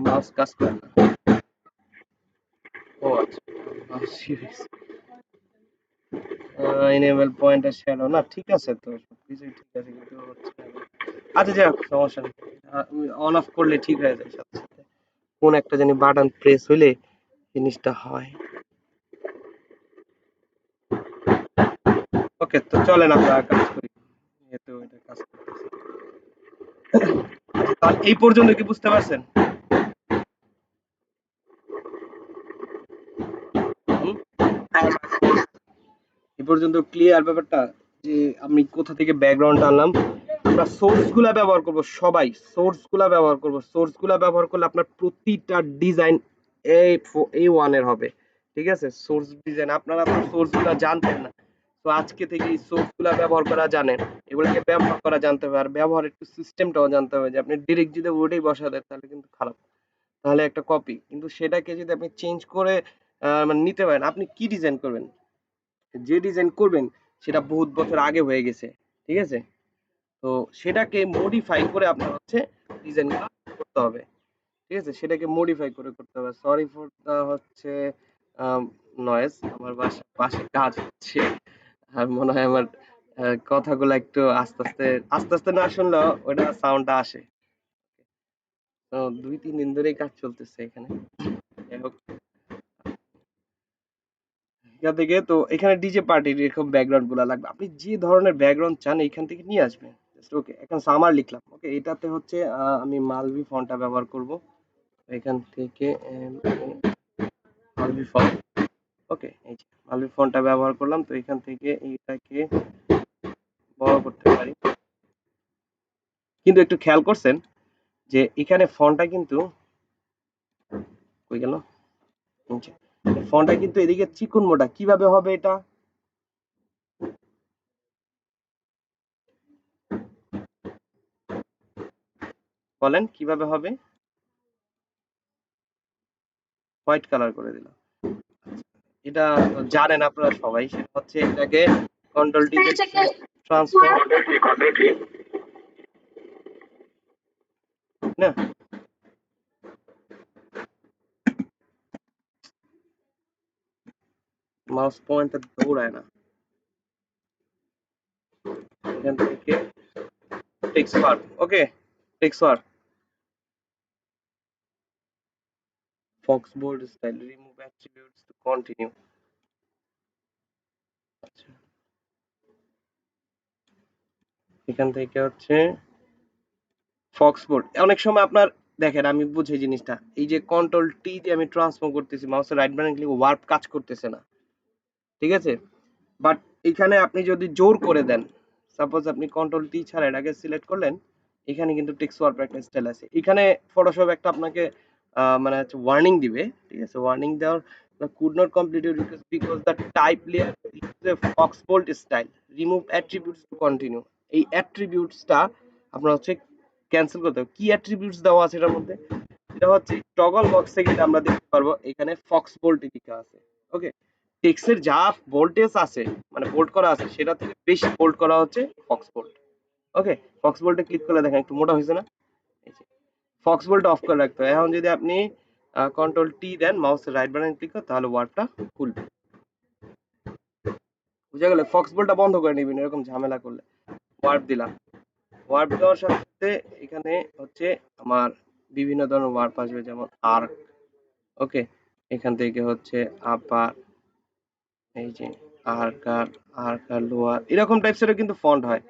মাউস কাজ করে না ও আচ্ছা mouse series enable pointer shadow না ঠিক আছে তো সবকিছুই ঠিক আছে কিন্তু হচ্ছে না আচ্ছা যাক সমস্যা নেই অন অফ করলে ঠিক হয়ে যায় সাথে সাথে কোন একটা জানি বাটন প্রেস হইলে জিনিসটা হয় ওকে তো চলেন আমরা কাজ করি যেহেতু এটা কাজ করতেছি তাহলে এই পর্যন্ত কি বুঝতে পারছেন হুম? এই পর্যন্ত ক্লিয়ার ব্যাপারটা যে আমি কোথা থেকে ব্যাকগ্রাউন্ড আনলাম আমরা সোর্স গুলা ব্যবহার করব সবাই সোর্স গুলা ব্যবহার করব সোর্স গুলা ব্যবহার করলে আপনার প্রতিটা ডিজাইন A1 এর হবে ঠিক আছে সোর্স ডিজাইন আপনারা তো সোর্স গুলা জানতেন না তো আজকে থেকে এই সোর্স গুলা ব্যবহার করা জানেন এগুলোকে ব্যবহার করা জানতে হবে আর ব্যবহার একটু সিস্টেমটাও জানতে হবে যে আপনি ডিরেক্ট যদি ওটাই বসা দেন তাহলে কিন্তু খারাপ তাহলে একটা কপি কিন্তু সেটাকে যদি আপনি চেঞ্জ করে মানে নিতে পারেন আপনি কি ডিজাইন করবেন যে ডিজাইন করবেন সেটা বহুত বছর আগে হয়ে গেছে ঠিক আছে তো সেটাকে মডিফাই করে আপনার হচ্ছে ডিজাইনগুলো করতে হবে ঠিক আছে সেটাকে মডিফাই করে করতে হবে সরি ফর দা হচ্ছে নয়েজ আমার পাশে কাজ হচ্ছে আর মনে হয় আমার কথাগুলো একটু আস্তে আস্তে আস্তে আস্তে না শুনলেও ওটা সাউন্ডটা আসে তো 2-3 দিন ধরেই কাজ চলতেছে এখানে যাই হোক এখান থেকে তো এখানে ডিজে পার্টির এরকম ব্যাকগ্রাউন্ড গুলা লাগবে আপনি যে ধরনের ব্যাকগ্রাউন্ড চান এখান থেকে নিয়ে আসবেন ওকে এখন সামার লিখলাম ওকে এটাতে হচ্ছে আমি মালভি ফন্টটা ব্যবহার করব এখান থেকে মালভি ফন্ট ওকে এই যে মালভি ফন্টটা ব্যবহার করলাম তো এখান থেকে এইটাকে বড় করতে পারি কিন্তু একটু খেয়াল করছেন যে এখানে ফন্টটা কিন্তু কই গেল ফন্টটা কিন্তু এদিকে চিকন মোটা কিভাবে হবে এটা বলেন কিভাবে হবে হোয়াইট কালার করে দিলাম এটা জানেন আপনারা সবাই সেটা হচ্ছে এটাকে কন্ট্রোল টি তে ট্রান্সফর্ম না মাউস পয়েন্টার দৌড়ায় না এখান থেকে text bar okay text bar fox bold style remove attributes to continue আচ্ছা এখান থেকে হচ্ছে ফক্স বোল্ড অনেক সময় আপনার দেখেন আমি বুঝি জিনিসটা এই যে কন্ট্রোল টি যে আমি ট্রান্সফর্ম করতেছি মাউসের রাইট বাটন ক্লিক ওয়ার্প কাজ করতেছে না ঠিক আছে বাট এখানে আপনি যদি জোর করে দেন সাপোজ আপনি কন্ট্রোল টি ছাড়া এটাকে সিলেক্ট করলেন এখানে কিন্তু টেক্সট ওয়ার্প একটা স্টাইল আছে এখানে ফটোশপ একটা আপনাকে মানে হচ্ছে ওয়ার্নিং দিবে ঠিক আছে ওয়ার্নিং দেওয়ার could not complete your request because the type layer is a foxbolt style remove attributes to continue এই অ্যাট্রিবিউটসটা আপনার হচ্ছে ক্যান্সেল করতে হবে কি অ্যাট্রিবিউটস দেওয়া আছে এটার মধ্যে এটা হচ্ছে টগল বক্সে গেলে আমরা দেখতে পারবো এখানে ফক্সবোল্ট লেখা আছে ওকে টেক্সটের যা ভোল্টেজ আছে মানে বোল্ড করা আছে সেটা থেকে বেশি বোল্ড করা হচ্ছে ফক্স বোল্ট। ওকে, ফক্স বোল্টে ক্লিক করলে দেখেন একটু মোটা হয়েছে না? ফক্স বোল্ট অফ করে রাখতে হবে। এখন যদি আপনি কন্ট্রোল টি দেন, মাউসের রাইট বাটন ক্লিক করেন, তাহলে ওয়ার্ডটা খুলবে। বুঝা গেল? ফক্স বোল্টটা বন্ধ করে নিবেন এরকম ঝামেলা করলে। ওয়ার্ড দিলাম, ওয়ার্ড দেওয়ার সাথে সাথে এখানে হচ্ছে আমার বিভিন্ন ধরনের ওয়ার্ড আসবে, যেমন আর্ক। ওকে, এখান থেকে হচ্ছে আপার, এই যে আর্কার, আর্কার লোয়ার, এরকম টাইপসেরও কিন্তু ফন্ট হয়,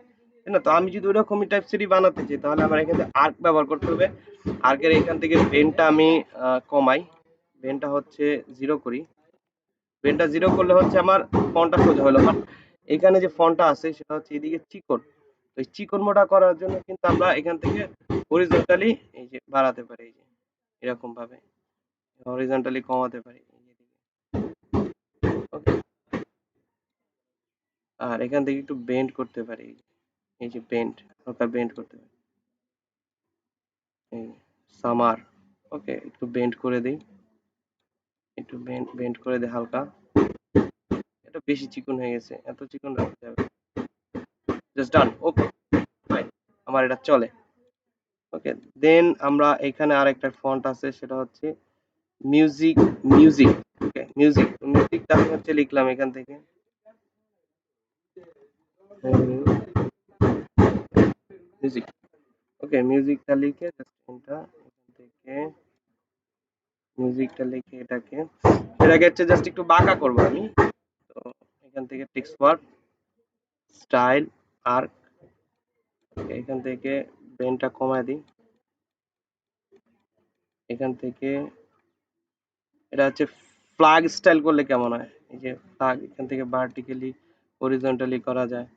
তাই না? তো আমি যদি ওরকমই টাইপসেরই বানাতে চাই তাহলে আমার এখানে আর্ক ব্যবহার করতে হবে। আর্কের এখান থেকে বেনটা আমি কমাই, বেনটা হচ্ছে 0 করি। বেনটা 0 করলে হচ্ছে আমার ফন্টটা সোজা হলো। বাট এখানে যে ফন্টটা আছে সেটা হচ্ছে এদিকে চিকন। তো এই চিকন মোটা করার জন্য কিন্তু আমরা এখান থেকে হরিজন্টালি এই যে বাড়াতে পারি, এই যে এরকম ভাবে হরিজন্টালি কমাতে পারি, এই যে এদিকে। ওকে, আর এখান থেকে একটু বেন্ড করতে পারি, এই যে বেন্ড, হালকা বেন্ড করতে পারি, এই সামার। ওকে, একটু বেন্ড করে দিই, একটু বেন্ড বেন্ড করে দিই হালকা। এটা বেশি চিকন হয়ে গেছে, এত চিকন রাখতে হবে। জাস্ট ডান। ওকে, ফাইন, আমার এটা চলে। ওকে, দেন আমরা এখানে আরেকটা ফন্ট আছে, সেটা হচ্ছে মিউজিক। মিউজিক, ওকে, মিউজিক। মিউজিকটা আমি হচ্ছে লিখলাম এখান থেকে মিউজিক। ওকে, মিউজিকটা লিখে জাস্ট এটা এখান থেকে মিউজিকটা লিখে এটাকে হচ্ছে জাস্ট একটু বাঁকা করবো আমি। তো এখান থেকে টেক্সট ওয়ার্ড, স্টাইল, আর্ক, এখান থেকে বেনটা কমায় দিই। এখান থেকে এটা হচ্ছে ফ্ল্যাগ স্টাইল করলে কেমন হয়, এই যে ফ্ল্যাগ, এখান থেকে ভার্টিক্যালি হরিজন্টালি করা যায়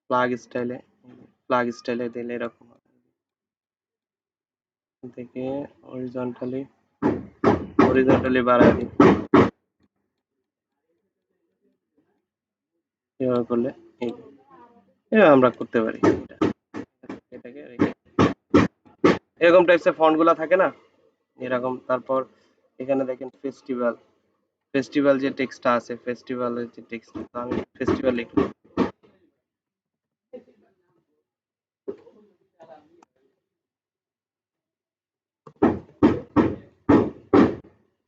ফ্ল্যাগ স্টাইলে। ফ্ল্যাগ স্টাইলে দিলে এরকম হয়। এখান থেকে হরিজন্টালি হরিজন্টালি বাড়ায় দিই, এভাবে করলে এই যে, এভাবে আমরা করতে পারি এটা। এটাকে রেখে এরকম টাইপসের ফন্ট গুলা থাকে না, এরকম। তারপর এখানে দেখেন ফেস্টিভ্যাল, ফেস্টিভ্যাল যে টেক্সটটা আছে, ফেস্টিভ্যালের যে টেক্সট, আমি ফেস্টিভ্যাল লিখলাম।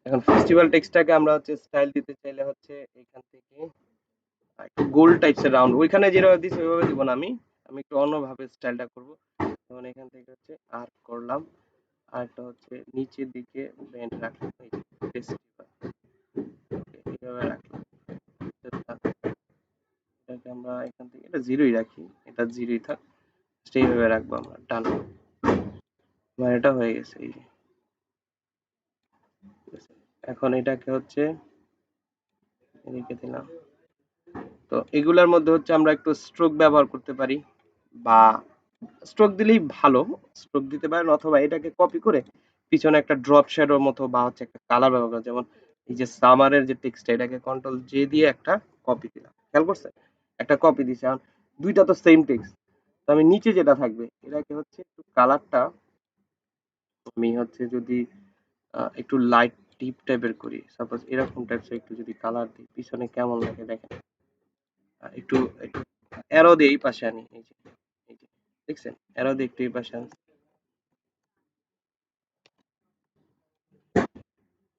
এখন ফেস্টিভ্যাল টেক্সটটাকে আমরা হচ্ছে স্টাইল দিতে চাইলে হচ্ছে এখান থেকে একটু গোল টাইপসের রাউন্ড, ওইখানে যেভাবে দিছি ওইভাবে দিব না, আমি আমি একটু অন্যভাবে স্টাইলটা করব। যেমন এখান থেকে হচ্ছে আর্ক করলাম, আরেকটা হচ্ছে নিচের দিকে ব্যান্ড রাখলাম, এই যে ফেস্টিভ্যাল, এইভাবে রাখলাম। এটাকে আমরা এখান থেকে এটা জিরোই রাখি, এটা জিরোই থাক, এইভাবে রাখবো আমরা। ডান, আমার এটা হয়ে গেছে, এই যে। এখন এটাকে হচ্ছে এদিকে দিলাম। তো এগুলার মধ্যে হচ্ছে আমরা একটু স্ট্রোক ব্যবহার করতে পারি, বা স্ট্রোক দিলেই ভালো, স্ট্রোক দিতে পারেন, অথবা এটাকে কপি করে পিছনে একটা ড্রপ শ্যাডোর মতো বা হচ্ছে একটা কালার ব্যবহার করা, যেমন এই যে সামারের যে টেক্সট, এটাকে কন্ট্রোল জে দিয়ে একটা কপি দিলাম, খেয়াল করছেন? একটা কপি দিছে, এখন দুইটা তো সেম টেক্সট, তো আমি নিচে যেটা থাকবে এটাকে হচ্ছে একটু কালারটা আমি হচ্ছে যদি একটু লাইট ডিপ টাইপের করি, সাপোজ এরকম টাইপসের একটু যদি কালার দিই, পিছনে কেমন লাগে দেখেন। একটু একটু অ্যারো দিয়ে এই পাশে আনি, এই যে দেখছেন, অ্যারো দিয়ে একটু এই পাশে আনছি,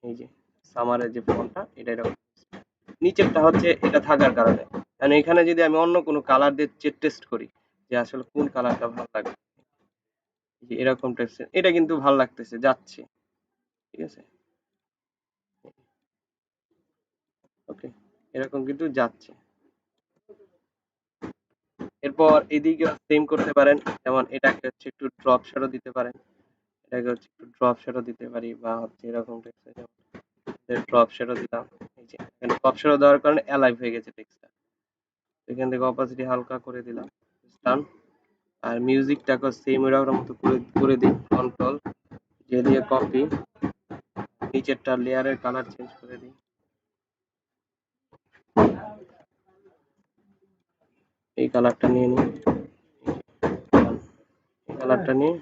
এই যে সামারের যে ফন্টটা এটা এরকম। নিচেরটা হচ্ছে এটা থাকার কারণে, কারণ এখানে যদি আমি অন্য কোনো কালার দিয়ে টেস্ট করি যে আসলে কোন কালারটা ভালো লাগে, যে এরকম টাইপসের, এটা কিন্তু ভালো লাগতেছে, যাচ্ছে, ঠিক আছে। ওকে, এরকম কিন্তু যাচ্ছে। এরপর এদিকে সেম করতে পারেন, যেমন এটাকে হচ্ছে একটু ড্রপ শ্যাডো দিতে পারেন, এটাকে হচ্ছে একটু ড্রপ শ্যাডো দিতে পারি, বা হচ্ছে এরকম টাইপসের, যেমন ড্রপ শ্যাডো দিলাম, এই যে এখানে ড্রপ শ্যাডো দেওয়ার কারণে অ্যালাইভ হয়ে গেছে টেক্সটটা। এখান থেকে অপাসিটি হালকা করে দিলাম, ডান। আর মিউজিকটাকে সেম ওইরকম মতো করে করে দিই, কন্ট্রোল জে দিয়ে কপি, নিচেরটা লেয়ারের কালার চেঞ্জ করে দিই, এই কালারটা নিয়ে নিই, এই কালারটা নিয়ে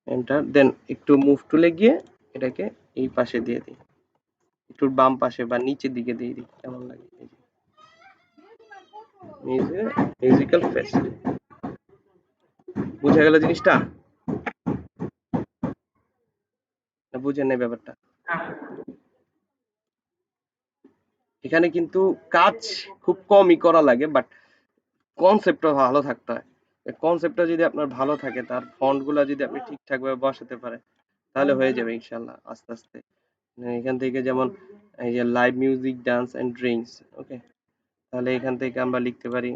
এন্টার, দেন একটু মুভ টুলে গিয়ে এটাকে এই পাশে দিয়ে দিই, একটু বাম পাশে বা নিচের দিকে দিয়ে দিই কেমন লাগে। মিউজিক্যাল ফেস্ট, বুঝা গেল জিনিসটা? না বুঝেন নাই ব্যাপারটা? এখানে কিন্তু কাজ খুব কমই করা লাগে, বাট কনসেপ্টটা ভালো থাকতে হয়। কনসেপ্টটা যদি আপনার ভালো থাকে, তার ফন্ট গুলা যদি আপনি ঠিকঠাক ভাবে বসাতে পারেন, তাহলে হয়ে যাবে ইনশাল্লাহ আস্তে আস্তে। এখান থেকে যেমন এই যে live music, dance and drinks, okay, তাহলে এখান থেকে আমরা লিখতে পারি।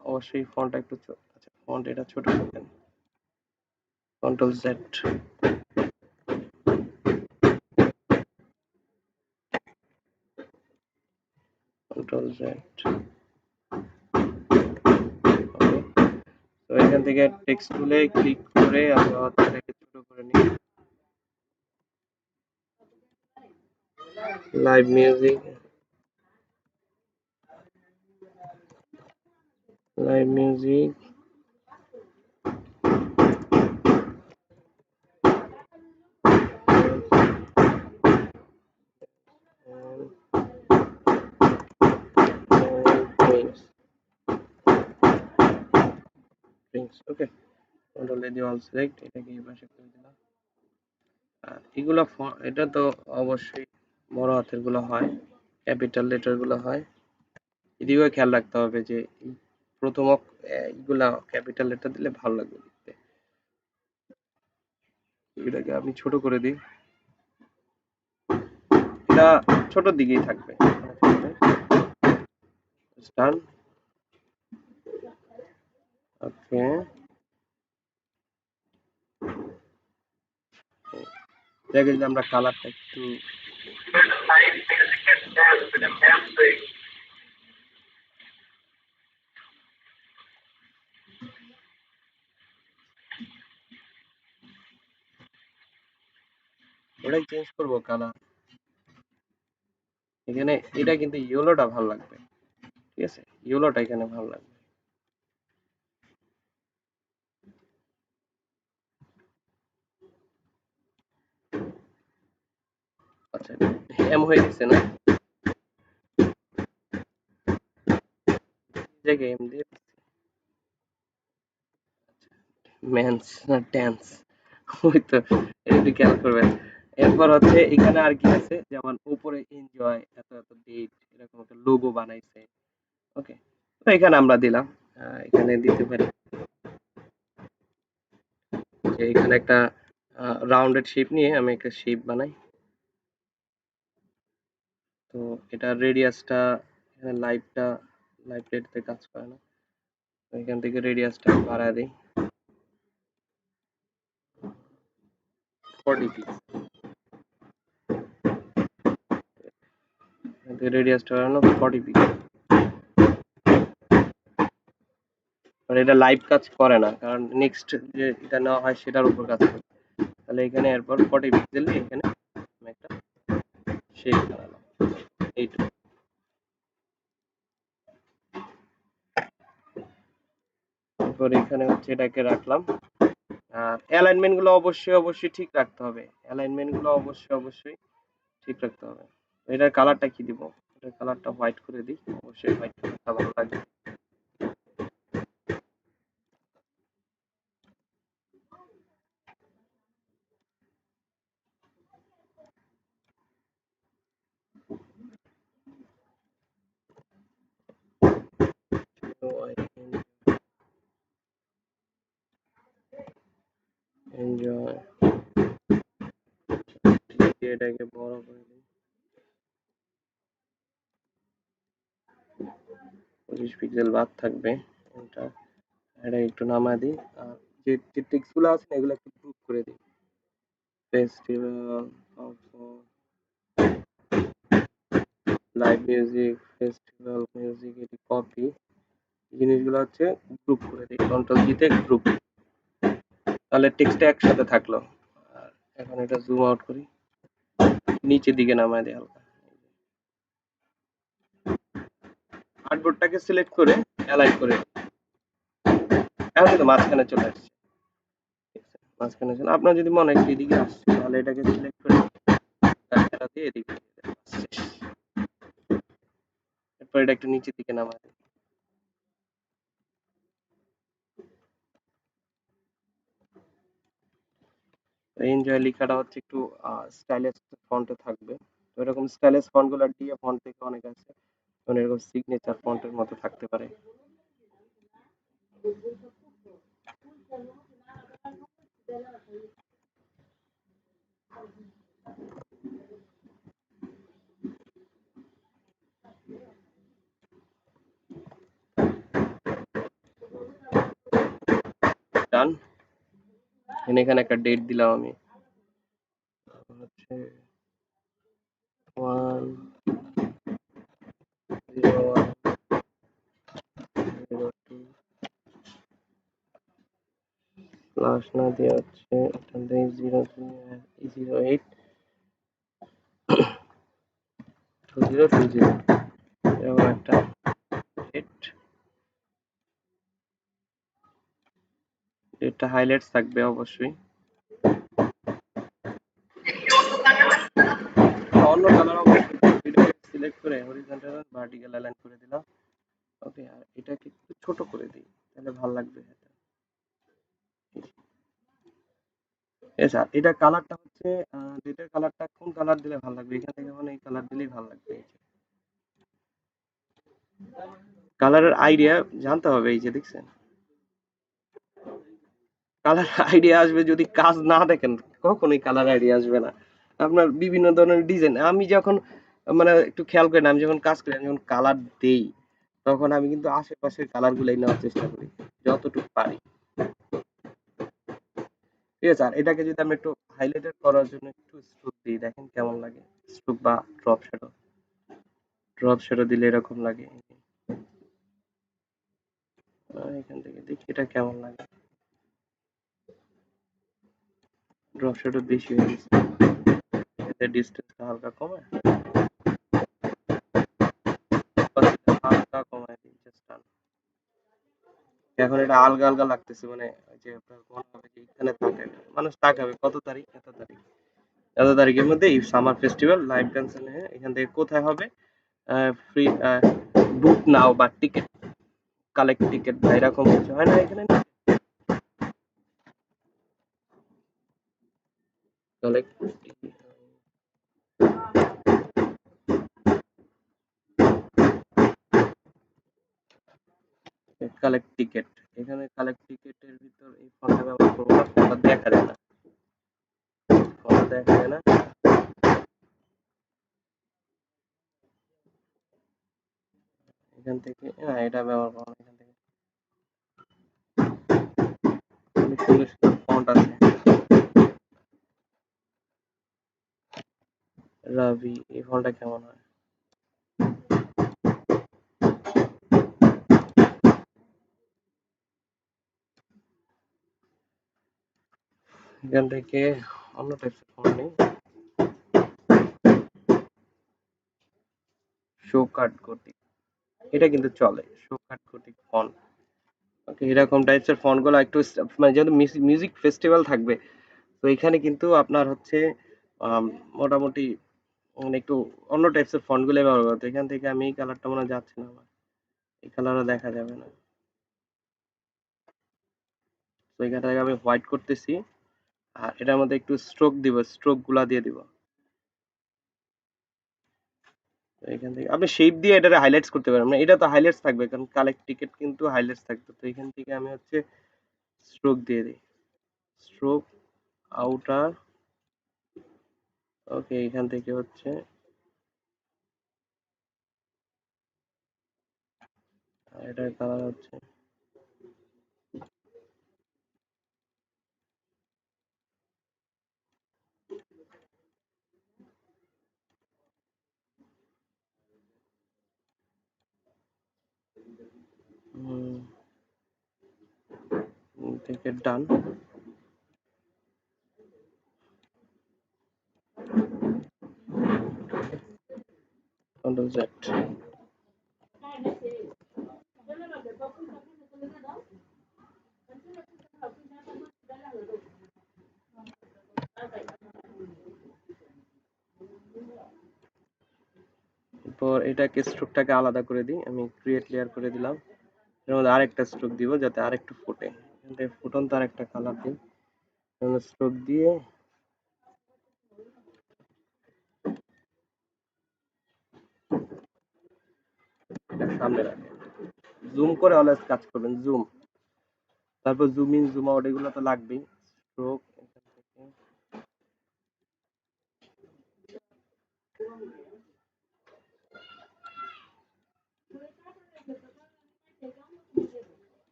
অবশ্যই ফন্টটা একটু আচ্ছা, ফন্ট এটা ছোট করবেন, কন্ট্রোল জেড, কন্ট্রোল জেড। তো এখান থেকে টেক্সট টুলে ক্লিক করে আমরা এটাকে ছোট করে নিই। লাইভ মিউজিক, লাইভ মিউজিক, ওকে, কন্ট্রোল এ দিয়ে অল সিলেক্ট, এটাকে এই পাশে করে দিলাম। আর এগুলা এটা তো অবশ্যই বড় হাতের গুলো হয়, ক্যাপিটাল লেটার গুলো হয়, এদিকেও খেয়াল রাখতে হবে যে প্রথম এগুলা ক্যাপিটাল লেটার দিলে ভালো লাগবে দেখতে। এটাকে আমি ছোট করে দিই, এটা ছোটর দিকেই থাকবে। ডান, ওকে। এটাকে যদি আমরা কালারটা একটু ওটাই চেঞ্জ করবো কালার, এখানে এটা কিন্তু ইয়েলোটা ভালো লাগবে, ঠিক আছে, ইয়েলোটা এখানে ভালো লাগবে। আচ্ছা, এম হয়ে গেছে না, জায়গায় এম দিয়ে মেন্স না ড্যান্স, ওই তো, একটু খেয়াল করবেন। এরপর হচ্ছে এখানে আর কি আছে, যেমন উপরে এনজয়, এত এত ডেট, এরকম একটা লোগো বানাইছে, ওকে। তো এখানে আমরা দিলাম, এখানে দিতে পারি যে এখানে একটা রাউন্ডেড শেপ নিয়ে আমি একটা শেপ বানাই। তো এটা রেডিয়াসটা, এখানে লাইভ রেটতে কাজ করে না, তো এখান থেকে রেডিয়াসটা বাড়ায় দিই 40 পিক্সেল, এখান থেকে রেডিয়াসটা বাড়ানো 40 পিক্সেল। আর এটা লাইভ কাজ করে না, কারণ নেক্সট যে এটা নেওয়া হয় সেটার উপর কাজ করে। তাহলে এখানে এরপর 40 পিক্সেল এখানে আমি একটা শেপ বানালাম, এইটুকু। এরপর এখানে হচ্ছে এটাকে রাখলাম। আর অ্যালাইনমেন্ট গুলো অবশ্যই ঠিক রাখতে হবে, অ্যালাইনমেন্ট গুলো অবশ্যই ঠিক রাখতে হবে। এটার কালারটা কি দিব? এটার কালারটা হোয়াইট করে দিই, অবশ্যই হোয়াইট কালারটা ভালো লাগবে। তো এনজয়, এটাকে বড় করে দিই, 25 পিক্সেল বাদ থাকবে। এটা এটা একটু নামা দিই, আর যে টেক্সট গুলো আছে না, এগুলো একটু গ্রুপ করে দিই। Festival of live music, festival music, এটি কপি, জিনিসগুলো হচ্ছে গ্রুপ করে দিই, কন্ট্রোল দিতে গ্রুপ, তাহলে টেক্সটটা একসাথে থাকলো। আর এখন এটা জুম আউট করি, নিচের দিকে নামায় দিই হালকা, আর্টবোর্ডটাকে সিলেক্ট করে অ্যালাইন করে দিই। এখন কিন্তু মাঝখানে চলে আসছে, ঠিক আছে? মাঝখানে চলে, আপনার যদি মনে হয় এদিকে আসছে, তাহলে এটাকে সিলেক্ট করে কাজটা দিয়ে এদিকে দিয়ে দেন। শেষ। এরপর এটা একটু নিচের দিকে নামায় দেন। এনজয় লেখাটা হচ্ছে একটু স্টাইলিশ ফন্টে থাকবে। তো এরকম স্টাইলিশ ফন্ট গুলো দিয়ে ফন্ট থেকে অনেক আছে, যেমন এরকম সিগনেচার ফন্টের মতো থাকতে পারে। ডান। এখানে একটা ডেট দিলাম আমি, হচ্ছে 1/01/02 ক্লাস না দিয়ে হচ্ছে এখান থেকে 08 2020 এরকম একটা ডেট। ডেটটা হাইলাইটস থাকবে অবশ্যই। অন্য কালার অবশ্যই সিলেক্ট করে হরিজন্টাল ভার্টিক্যাল অ্যালাইন করে দিলাম। ওকে, আর এটাকে একটু ছোট করে দিই, তাহলে ভালো লাগবে। এটা কালারটা হচ্ছে যেটার কালারটা কোন কালার দিলে ভালো লাগবে, এখান থেকে মানে এই কালার দিলেই ভালো লাগবে। কালারের আইডিয়া জানতে হবে, এই যে দেখছেন কালার আইডিয়া আসবে, যদি কাজ না দেখেন কখনোই কালার আইডিয়া আসবে না। আপনার বিভিন্ন ধরনের ডিজাইন আমি যখন মানে একটু খেয়াল করেন, আমি যখন কাজ করি, আমি যখন কালার দেই তখন আমি কিন্তু আশেপাশের কালার গুলাই নেওয়ার চেষ্টা করি যতটুকু পারি। ঠিক আছে, আর এটাকে যদি আমি একটু হাইলাইটেড করার জন্য একটু স্ট্রোক দিই, দেখেন কেমন লাগে। স্ট্রোক বা ড্রপ শ্যাডো দিলে এরকম লাগে। এখান থেকে দেখি এটা কেমন লাগে। ড্রপ শ্যাডো বেশি হয়ে গেছে, এতে ডিসটেন্সটা হালকা কমায়, হালকা কমায় দিই জাস্ট। এখন এটা আলগা আলগা লাগতেছে, মানে ওই যে আপনার মনে হবে যে এখানে থাকে মানুষ, তাকাবে কত তারিখ, এত তারিখ, এত তারিখের মধ্যে এই সামার ফেস্টিভ্যাল লাইভ ক্যান্সেল, এখান থেকে কোথায় হবে, ফ্রি বুক নাও বা টিকিট, কালেক্ট টিকিট বা এরকম কিছু হয় না এখানে, কালেক্ট কালেক্ট টিকিট। এখানে কালেক্ট টিকিটের ভিতর এই ফন্টটা ব্যবহার করবো না, ফন্টটা দেখা যায় না, ফন্টটা দেখা যায় না। এখান থেকে এটা ব্যবহার করবো না, এখান থেকে অনেক সুন্দর সুন্দর ফন্ট আছে। রাভি, এই ফন্টটা কেমন হয়? এখান থেকে অন্য টাইপের ফন্ট নেই, শো কাট গতি, এটা কিন্তু চলে, শো কাট গতি ফন্ট। ওকে, এরকম টাইপসের ফন্ট গুলো একটু মানে যেহেতু মিউজিক ফেস্টিভ্যাল থাকবে, তো এখানে কিন্তু আপনার হচ্ছে মোটামুটি মানে একটু অন্য টাইপসের ফন্ট গুলো ব্যবহার করতে। এখান থেকে আমি এই কালারটা মনে হয় যাচ্ছে না আমার, এই কালারও দেখা যাবে না। তো এখান থেকে আমি হোয়াইট করতেছি, আর এটার মধ্যে একটু স্ট্রোক দিব, স্ট্রোক গুলা দিয়ে দিব। তো এখান থেকে আপনি শেপ দিয়ে এটা হাইলাইটস করতে পারেন, মানে এটা তো হাইলাইটস থাকবে কারণ কালেক্ট টিকিট কিন্তু হাইলাইটস থাকবে। তো এখান থেকে আমি হচ্ছে স্ট্রোক দিয়ে দিই, স্ট্রোক আউটার। ওকে, এখান থেকে হচ্ছে এটার কালার হচ্ছে থেকে ডান, কন্ট্রোল জেড। তারপর এটাকে স্ট্রোকটাকে আলাদা করে দিই, আমি ক্রিয়েট লেয়ার করে দিলাম, এর মধ্যে আরেকটা স্ট্রোক দিব যাতে আরেকটু ফোটে, ফুটন্ত আরেকটা কালার দিই, স্ট্রোক দিয়ে সামনে রাখেন, জুম করে অলওয়েজ কাজ করবেন, জুম, তারপর জুম ইন জুম আউট এগুলো তো লাগবেই, স্ট্রোক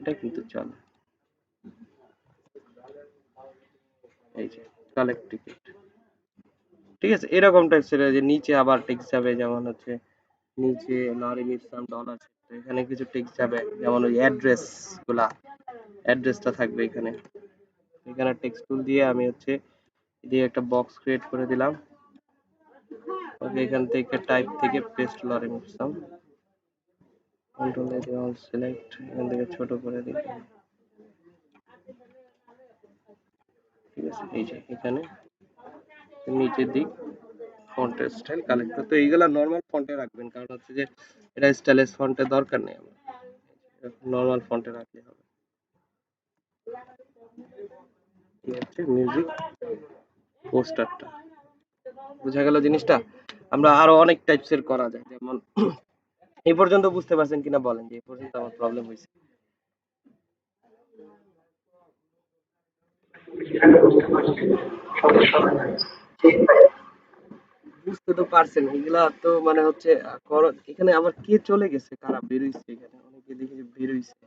এটা কিন্তু চলে। এই যে কালেক্ট টিকিট, ঠিক আছে, এরকম টাইপের যে নিচে আবার টেক্সট যাবে, যেমন হচ্ছে নিচে নারিমির সাম ডলার, এখানে কিছু টেক্সট যাবে, যেমন ওই অ্যাড্রেস গুলা, অ্যাড্রেসটা থাকবে এখানে, এখানে টেক্সট টুল দিয়ে আমি হচ্ছে দিয়ে একটা বক্স ক্রিয়েট করে দিলাম, ওকে, এখান থেকে টাইপ থেকে পেস্ট লরিমির সাম, কন্ট্রোল এ দিয়ে অল সিলেক্ট, এখান থেকে ছোট করে দিই, ঠিক আছে, এই যে এখানে নিচের দিক ফন্টের স্টাইল কালেক্টর, তো এইগুলা নরমাল ফন্টে রাখবেন, কারণ হচ্ছে যে এটা স্টাইলিশ ফন্টের দরকার নেই, আমার নরমাল ফন্টে রাখলে হবে। এই হচ্ছে মিউজিক পোস্টারটা, বোঝা গেল জিনিসটা। আমরা আরো অনেক টাইপসের করা যায়, যেমন এই পর্যন্ত বুঝতে পারছেন কিনা বলেন, যে এই পর্যন্ত আমার প্রবলেম হয়েছে? বুঝতে তো পারছেন, এগুলা তো মানে হচ্ছে এখানে আবার কে চলে গেছে, কারা বেরোইছে, এখানে অনেকে দেখি যে বেরোইছে,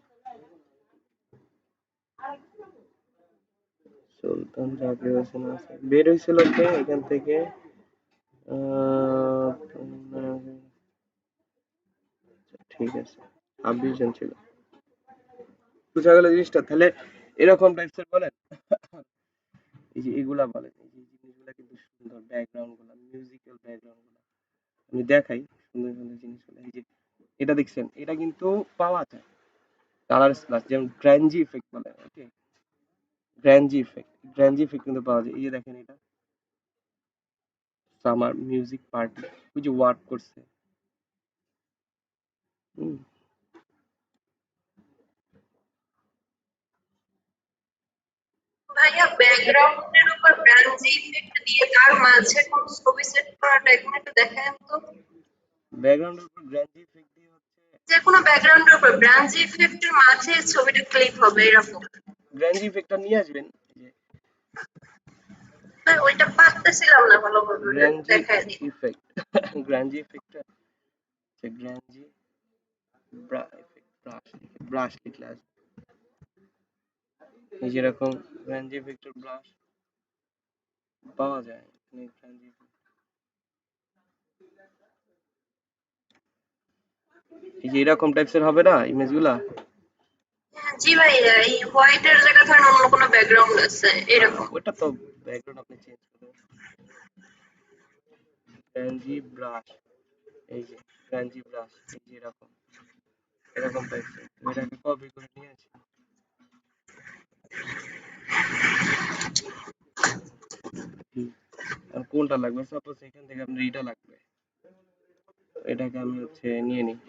সুলতান জাকির হোসেন আছে, বের হয়েছিল কে এখান থেকে, আহ, ঠিক আছে, 26 জন ছিল, বুঝা গেল জিনিসটা। তাহলে এরকম টাইপসের বলেন, এই যে এগুলা বলেন, এই যে জিনিসগুলা কিন্তু সুন্দর, ব্যাকগ্রাউন্ড গুলা, মিউজিক্যাল ব্যাকগ্রাউন্ড গুলা আমি দেখাই, সুন্দর সুন্দর জিনিসগুলো, এই যে এটা দেখছেন, এটা কিন্তু পাওয়া যায় কালার স্প্লাশ, যেমন গ্র্যানজি ইফেক্ট বলে, ওকে, গ্র্যানজি ইফেক্ট কিন্তু পাওয়া যায়, এই যে দেখেন এটা সামার মিউজিক পার্টি, ওই যে ওয়ার্ক করছে, হুম,
ভাইয়া ব্যাকগ্রাউন্ডের উপর ব্রাঞ্চ ইফেক্ট দিয়ে তার মাঝে কোন ছবি সেট করাটা এখন একটু দেখেন তো।
ব্যাকগ্রাউন্ডের উপর গ্র্যানজি ইফেক্ট দিয়ে হচ্ছে,
যে কোনো ব্যাকগ্রাউন্ডের উপর ব্রাঞ্চ ইফেক্টের মাঝে ছবিটা ক্লিক হবে এরকম।
গ্র্যানজি ইফেক্টটা নিয়ে আসবেন, এই যে
ওইটা পারতেছিলাম না ভালোভাবে, ওইটা
গ্র্যানজি
দেখায় দিই।
ইফেক্ট, গ্র্যানজি ইফেক্টটা হচ্ছে গ্র্যানজি ব্রাশ লিখলে আসবে, এই যেরকম গ্র্যানজি ইফেক্টের ব্রাশ পাওয়া যায়, এখানে গ্র্যানজি ইফেক্ট, এই যে এরকম টাইপসের হবে না ইমেজগুলা,
জি ভাইয়া, এই হোয়াইটের জায়গা ধরেন অন্য কোনো ব্যাকগ্রাউন্ড আছে এরকম।
ওটা তো ব্যাকগ্রাউন্ড আপনি চেঞ্জ করবেন, গ্র্যানজি ব্রাশ, এই যে গ্র্যানজি ব্রাশ, এই যে এরকম এরকম টাইপসের, এটাকে কপি করে নিয়ে আসি, আর কোনটা লাগবে, সাপোজ এখান থেকে আপনার এইটা লাগবে, এটাকে আমি হচ্ছে নিয়ে নিই,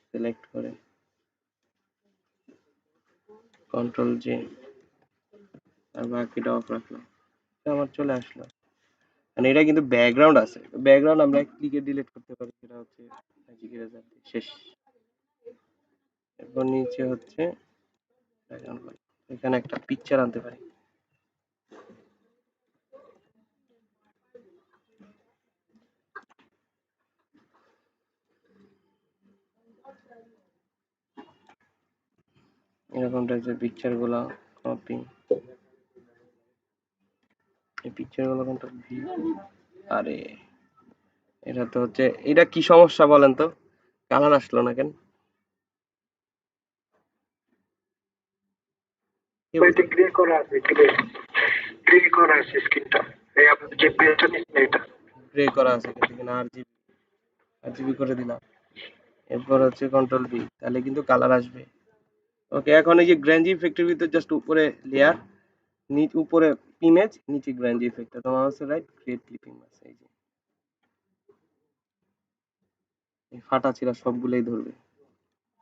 সিলেক্ট করে কন্ট্রোল জে, আর বাকিটা অফ রাখলাম, আমার চলে আসলো, মানে এটা কিন্তু ব্যাকগ্রাউন্ড আছে, ব্যাকগ্রাউন্ড আমরা ক্লিকে ডিলিট করতে পারি, সেটা হচ্ছে ম্যাজিক এরেজার দিয়ে শেষ। এরপর নিচে হচ্ছে background light, এখানে একটা পিকচার আনতে পারি, এরকম টাইপের পিকচার গুলা কপি, এই পিকচার গুলো কিন্তু আরে এটা তো হচ্ছে, এটা কি সমস্যা বলেন তো, কালার আসলো না কেন?
এটা গ্রে করা আছে, গ্রে করা আছে স্ক্রিনটা, এই আপনি যে পেজটা নিচ্ছেন এটা।
গ্রে করা আছে, কিন্তু এখানে আরজিবি করে দিলাম, এরপর হচ্ছে কন্ট্রোল বি, তাহলে কিন্তু কালার আসবে। ওকে, এখন এই যে গ্র্যানজি ইফেক্টের ভিতর জাস্ট উপরে লেয়ার, উপরে ইমেজ, নিচে গ্র্যান্ড ইফেক্ট, তোমার হচ্ছে রাইট ক্রিয়েট ক্লিপিং মাস্ক। এই যে এই ফাটা ছিঁড়া সবগুলোই ধরবে,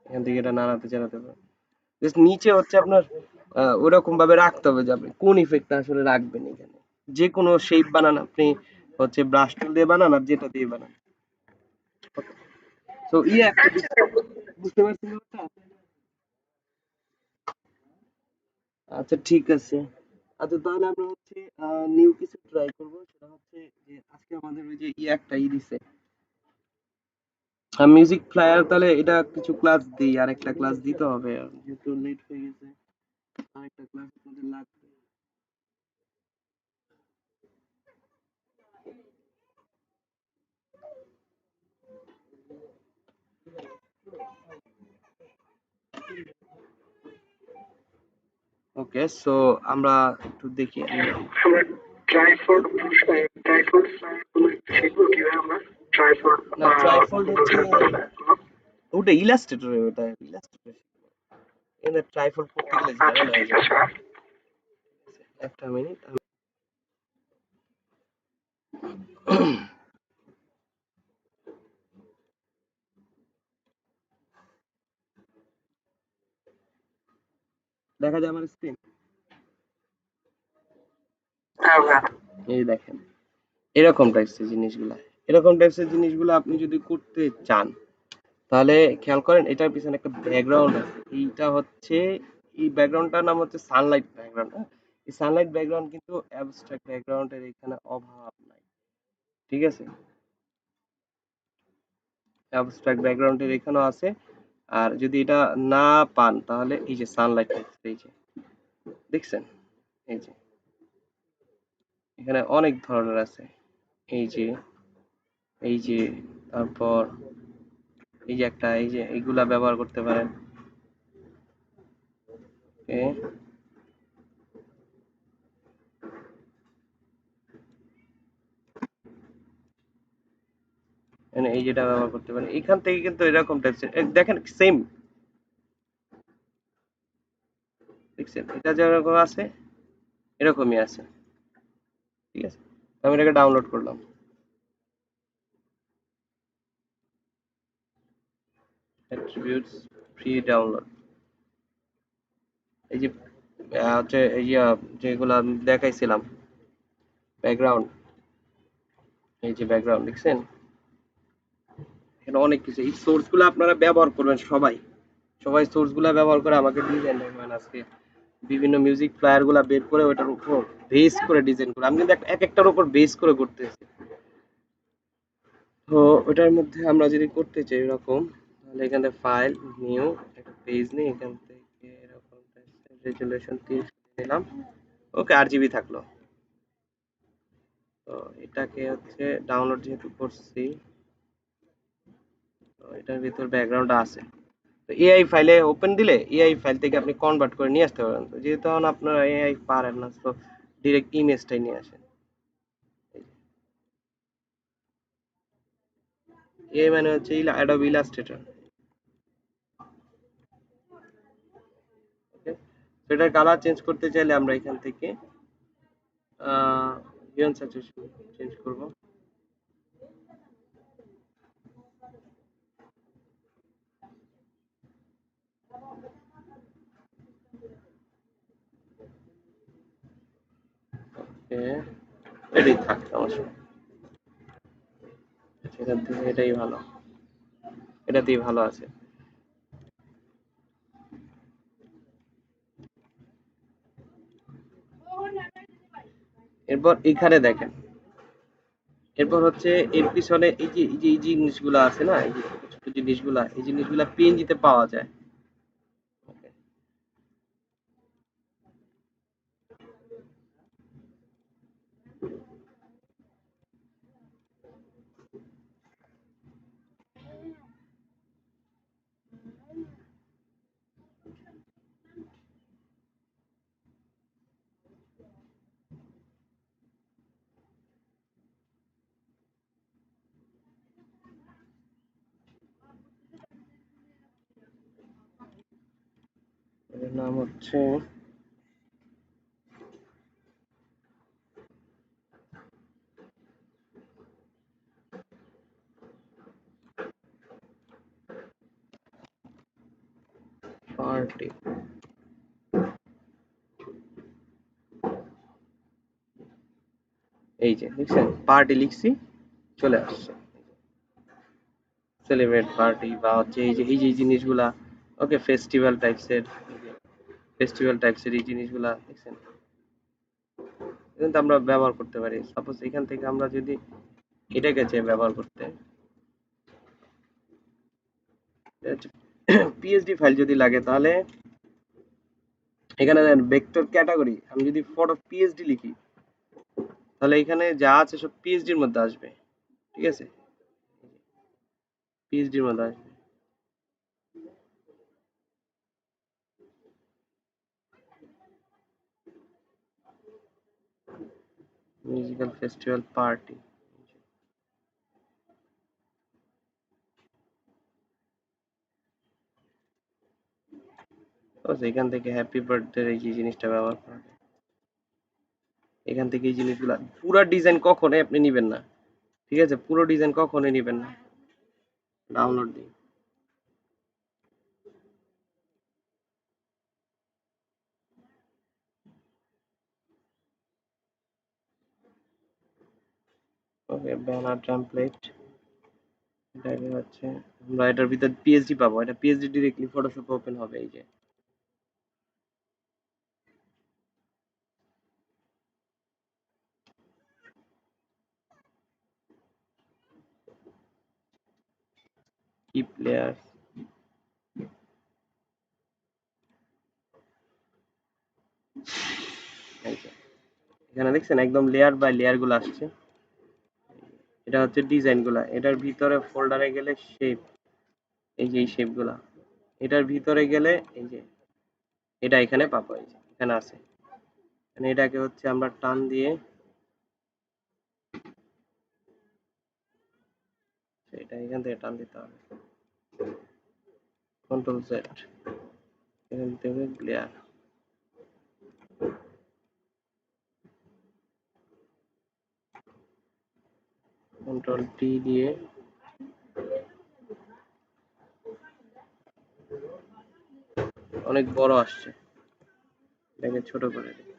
এখান থেকে এটা নাড়াতে চাড়াতে হবে। জাস্ট নিচে হচ্ছে আপনার ওরকম ভাবে রাখতে হবে যে আপনি কোন ইফেক্টটা আসলে রাখবেন এখানে। যে কোনো শেপ বানান আপনি, হচ্ছে ব্রাশ টুল দিয়ে বানান আর যেটা দিয়ে বানান। তো একটা
আচ্ছা
বুঝতে পারছেন ব্যাপারটা? আচ্ছা ঠিক আছে। আচ্ছা তাহলে আমরা হচ্ছে নিউ কিছু ট্রাই করব, সেটা হচ্ছে যে আজকে আমাদের ওই যে একটা দিছে মিউজিক প্লেয়ার, তাহলে এটা কিছু ক্লাস দিই, আরেকটা ক্লাস দিতে হবে যেহেতু লেট হয়ে গেছে, আরেকটা ক্লাস আপনাদের লাগবে। ওকে, সো আমরা একটু দেখি।
আমরা ট্রাইফোল্ড ট্রাইফোল্ড শিখবো কিভাবে আমরা ট্রাইফোল্ড
না ট্রাইফোল্ড হচ্ছে ওটা ইলাস্ট্রেটর, ওটা ইলাস্ট্রেটর এখানে ট্রাইফোল্ড করতে গেলে
আচ্ছা
ঝামেলা হয়ে
ঠিক
যাবে।
আছে
একটা মিনিট দেখা যায় আমার স্ক্রিন, এই দেখেন এরকম টাইপসের জিনিসগুলা, এরকম টাইপসের জিনিসগুলো আপনি যদি করতে চান তাহলে খেয়াল করেন এটার পিছনে একটা ব্যাকগ্রাউন্ড আছে। এইটা হচ্ছে, এই ব্যাকগ্রাউন্ডটার নাম হচ্ছে সানলাইট ব্যাকগ্রাউন্ড। এই সানলাইট ব্যাকগ্রাউন্ড কিন্তু অ্যাবস্ট্রাক্ট ব্যাকগ্রাউন্ডের এখানে অভাব নাই, ঠিক আছে? অ্যাবস্ট্রাক্ট ব্যাকগ্রাউন্ডের এখানেও আছে। আর যদি এটা না পান তাহলে এই যে সানলাইট, এই যে দেখছেন, এই যে এখানে অনেক ধরনের আছে, এই যে এই যে তারপর এই যে একটা, এই যে এইগুলা ব্যবহার করতে পারেন। ওকে, এই যেটা ব্যবহার করতে পারেন এখান থেকে, কিন্তু এরকম টাইপসের দেখেন সেম, দেখছেন এটা যেরকম আছে এরকমই আছে, ঠিক আছে? আমি এটাকে ডাউনলোড করলাম, অ্যাট্রিবিউটস ফ্রি ডাউনলোড। এই যে হচ্ছে এই যে যেগুলো আমি দেখাইছিলাম ব্যাকগ্রাউন্ড, এই যে ব্যাকগ্রাউন্ড দেখছেন, এখানে অনেক কিছু। এই সোর্স গুলো আপনারা ব্যবহার করবেন, সবাই সবাই সোর্স গুলা ব্যবহার করে আমাকে ডিজাইন দেখাবেন আজকে। বিভিন্ন মিউজিক প্লেয়ার গুলা বের করে ওটার উপর বেস করে ডিজাইন করে, আমি কিন্তু এক একটার উপর বেস করে করতেছি। তো ওটার মধ্যে আমরা যদি করতে চাই এরকম, তাহলে এখানে ফাইল নিউ একটা পেজ নিই, এখান থেকে এরকম রেজুলেশন 300 নিলাম। ওকে, আরজিবি থাকলো। তো এটাকে হচ্ছে ডাউনলোড যেহেতু করছি, তো এটার ভিতর ব্যাকগ্রাউন্ড আছে। তো এআই ফাইলে ওপেন দিলে এআই ফাইল থেকে আপনি কনভার্ট করে নিয়ে আসতে পারেন। তো যেহেতু এখন আপনারা এআই পারেন না, তো ডিরেক্ট ইমেজটাই নিয়ে আসেন। এআই মানে হচ্ছে অ্যাডোবি ইলাস্ট্রেটর। ওকে, তো এটার কালার চেঞ্জ করতে চাইলে আমরা এখান থেকে হিউম্যান স্যাচুরেশন চেঞ্জ করব। ওকে, এটাই থাক, সমস্যা নেই। সেখান থেকে এটাই ভালো, এটাতেই ভালো আছে। এরপর এখানে দেখেন, এরপর হচ্ছে এর পিছনে এই জিনিসগুলো আছে না, এই যে ছোট ছোট জিনিসগুলা, এই জিনিসগুলা পিএনজিতে পাওয়া যায়। ওকে, এর নাম হচ্ছে এই যে দেখছেন পার্টি লিখছি চলে আসছে সেলিব্রেট পার্টি বা হচ্ছে এই যে জিনিসগুলা ওকে ফেস্টিভ্যাল টাইপসের এই জিনিসগুলা দেখছেন কিন্তু আমরা ব্যবহার করতে পারি সাপোজ এখান থেকে আমরা যদি এটাকে চাই ব্যবহার করতে পিএসডি ফাইল যদি লাগে তাহলে এখানে দেখেন ভেক্টর ক্যাটাগরি আমি যদি ফটো পিএসডি লিখি তাহলে এখানে যা আছে সব পিএসডির মধ্যে আসবে ঠিক আছে পিএসডির মধ্যে আসবে মিউজিক্যাল ফেস্টিভ্যাল পার্টি এখান থেকে হ্যাপি বার্থডে এই যে জিনিসটা ব্যবহার করা যায়। এখান থেকে এই জিনিসগুলা পুরো ডিজাইন কখনোই আপনি নিবেন না ঠিক আছে পুরো ডিজাইন কখনোই নিবেন না ডাউনলোড দিই ওকে ব্যানার টেমপ্লেট এটাকে হচ্ছে আমরা এটার ভিতর পিএসডি পাবো এটা পিএসডি ডিরেক্টলি ফটোশপ ওপেন হবে এই যে কিপ লেয়ার এই যে এখানে দেখছেন একদম লেয়ার বাই লেয়ার গুলো আসছে এটা হচ্ছে ডিজাইন গুলা এটার ভিতরে ফোল্ডারে গেলে শেপ এই যে এই শেপ গুলা এটার ভিতরে গেলে এই যে এটা এখানে পাবো এই যে এখানে আছে মানে এটাকে হচ্ছে আমরা টান দিয়ে এটা এখান থেকে টান দিতে হবে কন্ট্রোল জেড এখান থেকে লেয়ার কন্ট্রোল টি দিয়ে অনেক বড় আসছে এটাকে ছোট করে দিই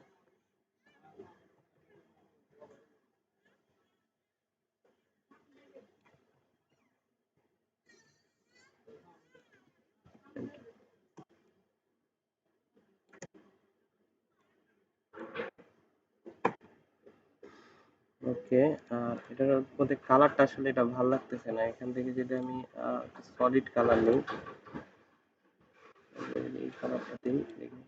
ওকে আর এটার মধ্যে কালারটা আসলে এটা ভালো লাগতেছে না এখান থেকে যদি আমি সলিড কালার নিই এই কালারটা দিই দেখি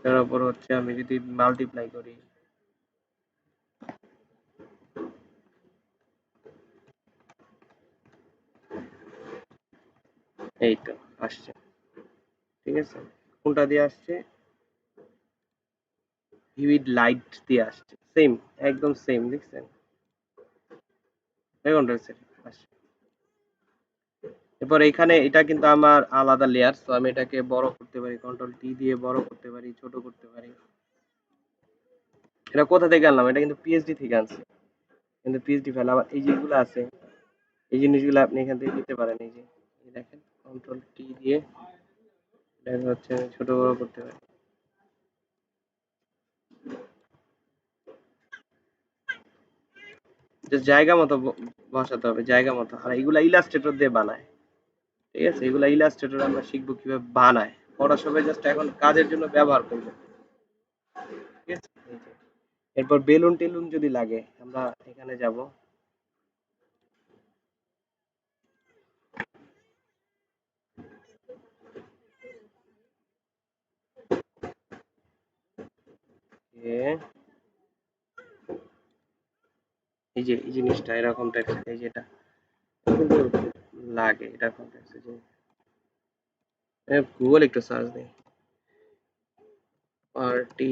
এর উপর হচ্ছে আমি যদি মাল্টিপ্লাই করি এই তো আসছে ঠিক আছে কোনটা দিয়ে আসছে ভিউইড লাইট দিয়ে আসছে সেম একদম সেম দেখছেন দেখুন রয়েছে আসছে এরপর এখানে এটা কিন্তু আমার আলাদা লেয়ার তো আমি এটাকে বড় করতে পারি কন্ট্রোল টি দিয়ে বড় করতে পারি ছোট করতে পারি এটা কোথা থেকে আনলাম এটা কিন্তু পিএইচডি থেকে আনছি কিন্তু পিএইচডি ফাইল আবার এই যেগুলো আছে এই জিনিসগুলো আপনি এখান থেকে নিতে পারেন এই যে এই দেখেন কন্ট্রোল টি দিয়ে এটা হচ্ছে আমি ছোট বড় করতে পারি জাস্ট জায়গা মতো বসাতে হবে জায়গা মতো আর এগুলা ইলাস্ট্রেটর দিয়ে বানায় ঠিক আছে এগুলা ইলাস্ট্রেটর আমরা শিখবো কিভাবে বানায় ফটোশপে জাস্ট এখন কাজের জন্য ব্যবহার করবো ঠিক আছে এই যে। এরপর বেলুন টেলুন যদি লাগে আমরা এখানে যাব এই যে এই জিনিসটা এরকম টেক্সট এই যে এটা কিন্তু লাগে এরকম টেক্সট যে গুগল একটু সার্চ দিই পার্টি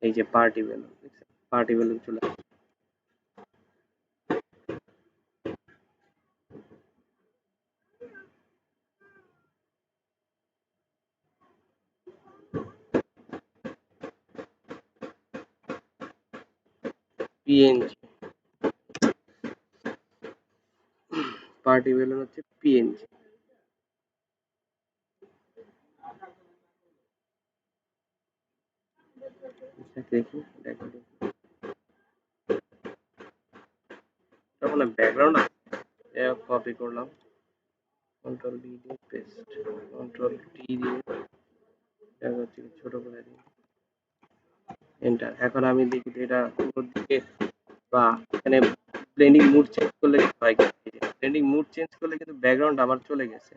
এই যে পার্টি বেলুন পার্টি বেলুন চলে পিএনজি পার্টি বেলুন হচ্ছে পিএনজি দেখি দেখি তখন ব্যাকগ্রাউন্ড কপি করলাম, কন্ট্রোল ভি দিয়ে পেস্ট, কন্ট্রোল টি দিয়ে ছোট করে দিই, এন্টার। এখন আমি দেখি এটা উপর দিকে বা এখানে ব্লেন্ডিং মুড চেঞ্জ করলে কি হয়, ব্লেন্ডিং মুড চেঞ্জ করলে কিন্তু ব্যাকগ্রাউন্ড আমার চলে গেছে।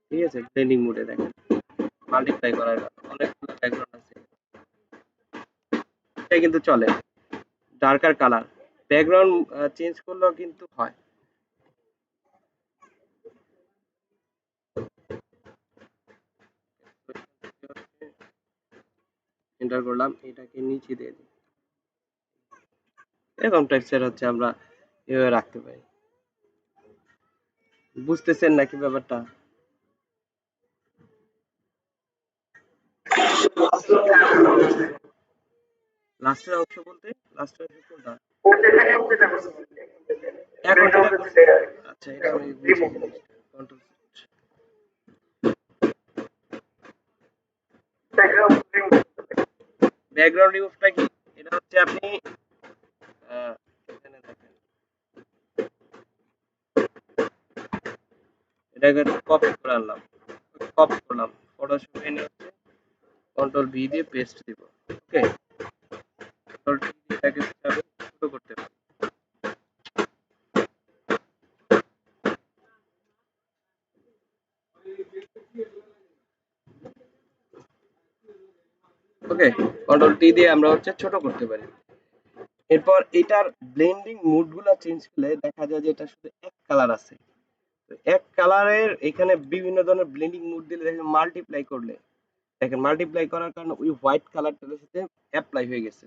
ঠিক আছে, ব্লেন্ডিং মুডে দেখেন মাল্টিপ্লাই করার অনেকগুলো ব্যাকগ্রাউন্ড আছে, এটা কিন্তু চলে। ডার্কার কালার ব্যাকগ্রাউন্ড চেঞ্জ করলেও কিন্তু হয়। এন্টার করলাম, এটাকে নিচে দিয়ে দিই, এরকম টেক্সচার হচ্ছে আমরা এভাবে রাখতে পারি। বুঝতেছেন নাকি ব্যাপারটা? লাস্টের অংশ বলতে লাস্টের অংশ কোনটা? এখন আচ্ছা এটা আমি বুঝি জিনিসটা। কন্ট্রোল ব্যাকগ্রাউন্ড রিমুভটা কি? এটা হচ্ছে আপনি এখানে দেখেন, এটাকে কপি করে আনলাম, কপি করলাম, ফটোশপ এনে হচ্ছে কন্ট্রোল ভি দিয়ে পেস্ট দিব। ওকে, কন্ট্রোল টি দিয়ে এটাকে আমি ছোট করতে পারি। ওকে, কন্ট্রোল টি দিয়ে আমরা হচ্ছে ছোট করতে পারি। এরপর এটার ব্লেন্ডিং মুড গুলা চেঞ্জ করলে দেখা যায় যে এটা শুধু এক কালার আছে। তো এক কালারের এখানে বিভিন্ন ধরনের ব্লেন্ডিং মুড দিলে দেখেন মাল্টিপ্লাই করলে, দেখেন মাল্টিপ্লাই করার কারণে ওই হোয়াইট কালারটার সাথে অ্যাপ্লাই হয়ে গেছে।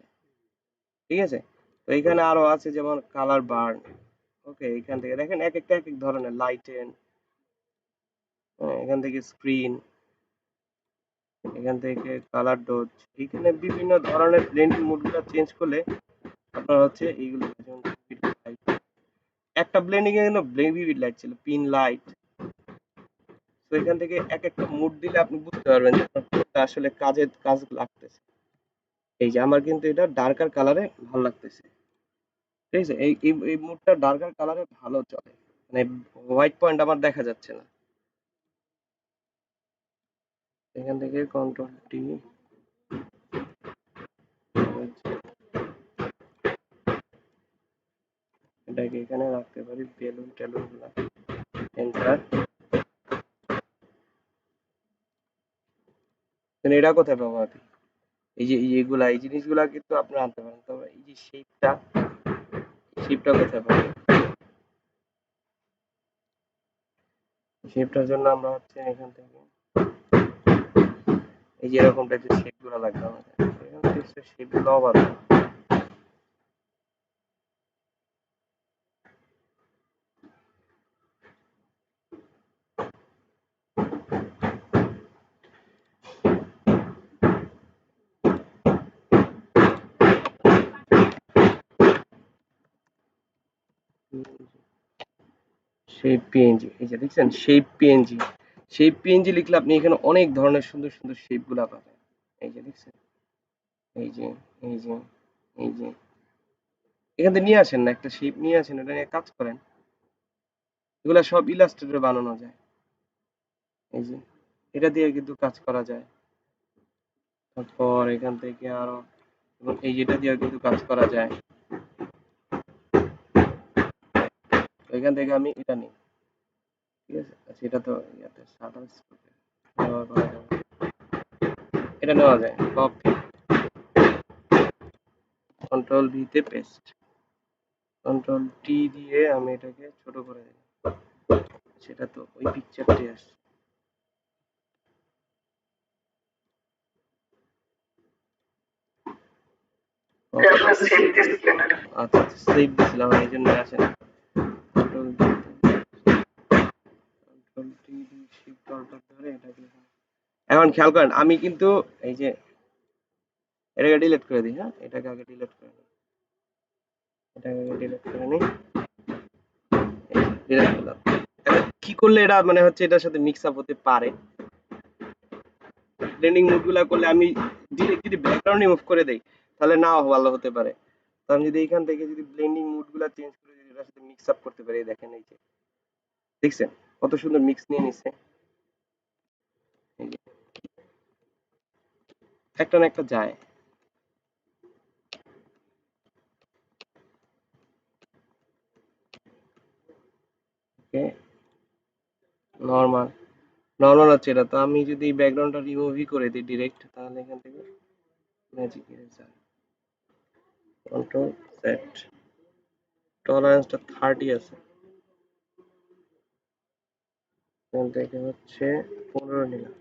ঠিক আছে, তো এখানে আরো আছে যেমন কালার বার্ন। ওকে, এখান থেকে দেখেন এক একটা এক এক ধরনের লাইটেন, এখান থেকে স্ক্রিন, এখান থেকে কালার ডোজ, এখানে বিভিন্ন ধরনের ব্লেন্ডিং মুডগুলো চেঞ্জ করলে আপনার হচ্ছে এইগুলো যেমন একটা ব্লেন্ডিং এ কিন্তু ভিভিড লাইট ছিল, পিন লাইট। তো এখান থেকে এক একটা মুড দিলে আপনি বুঝতে পারবেন যে আপনার কোনটা আসলে কাজ লাগতেছে। এই যে আমার কিন্তু এটা ডার্কার কালারে ভালো লাগতেছে। ঠিক আছে, এই মুডটা ডার্কার কালারে ভালো চলে, মানে হোয়াইট পয়েন্ট আমার দেখা যাচ্ছে না। এখান থেকে কন্ট্রোল টি, এটাকে এখানে রাখতে পারি, বেলুন টেলুন গুলা, এন্টার। এটা কোথায় পাবো আমি? এই যে এইগুলা এই জিনিসগুলা কিন্তু আপনি আনতে পারেন, তবে এই যে শেপটা কোথায় পাবো? শেপটার জন্য আমরা হচ্ছে এখান থেকে এই যে এরকম টাইপের শেপ গুলা লাগবে আমাদের, এখান থেকে শেপ গুলাও পাবো। শেপ পিএনজি, এই যে দেখছেন শেপ পিএনজি, শেপ পিএনজি লিখলে আপনি এখানে অনেক ধরনের সুন্দর সুন্দর শেপ গুলা পাবেন। এই যে দেখছেন, এই যে এই যে এই যে এখান থেকে নিয়ে আসেন না, একটা শেপ নিয়ে আসেন, এটা নিয়ে কাজ করেন, এগুলা সব ইলাস্ট্রেটরে বানানো যায়। এই যে এটা দিয়ে কিন্তু কাজ করা যায়। তারপর এখান থেকে আরো এই যেটা দিয়ে কিন্তু কাজ করা যায়। তো এখান থেকে আমি এটা নিই। ঠিক আছে, আচ্ছা এটা তো ইয়াতে শাটার স্ট্রোকে ব্যবহার করা যাবে, এটা নেওয়া যায়। কপি, কন্ট্রোল ভি তে পেস্ট, কন্ট্রোল টি দিয়ে আমি এটাকে ছোট করে দিই, সেটা তো ওই পিকচারটি আসছে। আচ্ছা আচ্ছা, সেভ দিছিলাম এই জন্য আসে না। কন্ট্রোল টি দিয়ে শিফট অল্টার ধরে এটাকে, এখন খেয়াল করেন আমি কিন্তু এই যে এটাকে ডিলিট করে দিই, হ্যাঁ এটাকে আগে ডিলিট করে নিই, এটাকে আগে ডিলিট করে নিই, ডিলিট করলাম। এখন কি করলে এটা মানে হচ্ছে এটার সাথে মিক্স আপ হতে পারে, ব্লেন্ডিং মুড গুলা করলে আমি ডিরেক্ট যদি ব্যাকগ্রাউন্ড রিমুভ করে দেই তাহলে নাও ভালো হতে পারে। তো আমি যদি এখান থেকে যদি ব্লেন্ডিং মুড গুলা চেঞ্জ করে যদি এটার সাথে মিক্স আপ করতে পারি, এই দেখেন এই যে দেখছেন কত সুন্দর মিক্স নিয়ে নিছে। এই যে একটা না একটা যায়। ওকে, নরমাল নরমাল হচ্ছে এটা। তো আমি যদি ব্যাকগ্রাউন্ডটা রিমুভই করে দিই ডিরেক্ট, তাহলে এখান থেকে ম্যাজিক ইরেজার কন্ট্রোল সেট, টলারেন্সটা 30 আছে, এখান থেকে হচ্ছে 15 নিলাম,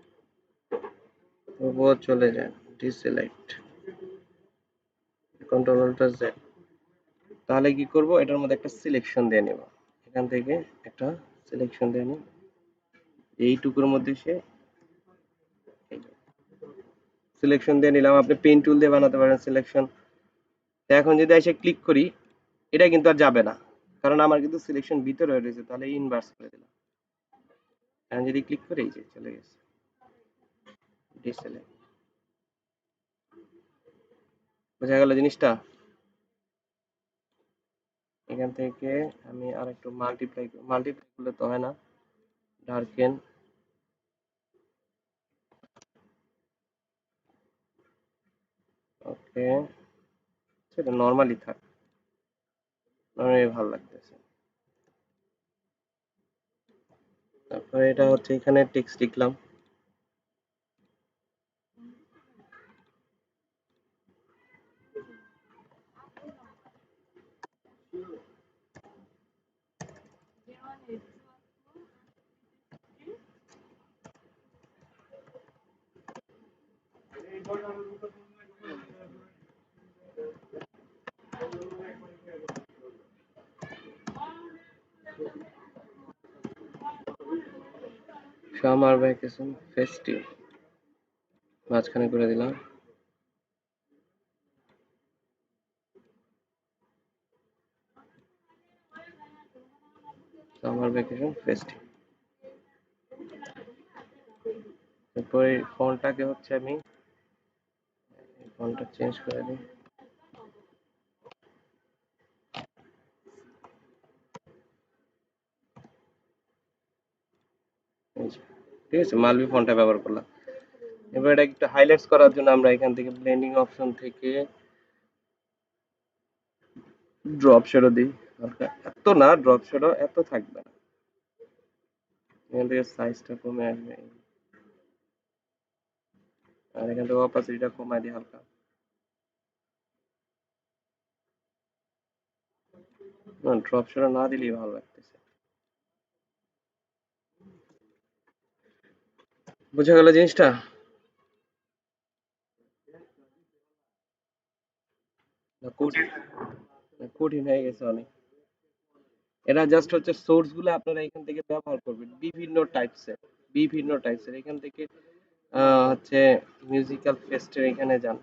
তবুও চলে যায়। Deselect, control alter Z. তাহলে কি করব, এটার মধ্যে একটা সিলেকশন দিয়ে নেব, এখান থেকে একটা সিলেকশন দিয়ে নিই এইটুকুর মধ্যে। সে সিলেকশন দিয়ে নিলাম, আপনি পেন টুল দিয়ে বানাতে পারেন সিলেকশন। এখন যদি এসে ক্লিক করি, এটা কিন্তু আর যাবে না, কারণ আমার কিন্তু সিলেকশন ভিতরে রয়েছে। তাহলে ইনভার্স করে দিলাম, এখন যদি ক্লিক করি এই যে চলে গেছে ডিসেলেক্ট। বোঝা গেল জিনিসটা? এখান থেকে আমি আর একটু মাল্টিপ্লাই করলে তো হয় না, ডার্কেন, ওকে, সেটা নর্মালি থাক, নর্মালি ভালো লাগতেছে। তারপরে এটা হচ্ছে এখানে টেক্সট লিখলাম, সামার ভ্যাকেশন ফেস্টিভ, মাঝখানে করে দিলাম। Summer vacation festive. এরপরে ফন্টটাকে হচ্ছে আমি ফন্টটা চেঞ্জ করে দিই, ঠিক আছে, মালবি ফন্টটা ব্যবহার করলাম। এবার এটা একটু হাইলাইটস করার জন্য আমরা এখান থেকে ব্লেন্ডিং অপশন থেকে ড্রপ শ্যাডো দিই হালকা, এত না, ড্রপ শ্যাডো এত থাকবে না, এখান থেকে সাইজটা কমে আসবে, আর এখান থেকে অপাসিটিটা কমাই দিই হালকা। না, ড্রপ শ্যাডো না দিলেই ভালো লাগতেছে। বুঝা গেল জিনিসটা? না কঠিন, না কঠিন হয়ে গেছে অনেক। এটা জাস্ট হচ্ছে সোর্স গুলো আপনারা এখান থেকে ব্যবহার করবেন, বিভিন্ন টাইপসের এখান থেকে হচ্ছে মিউজিক্যাল ফেস্টের এখানে যান,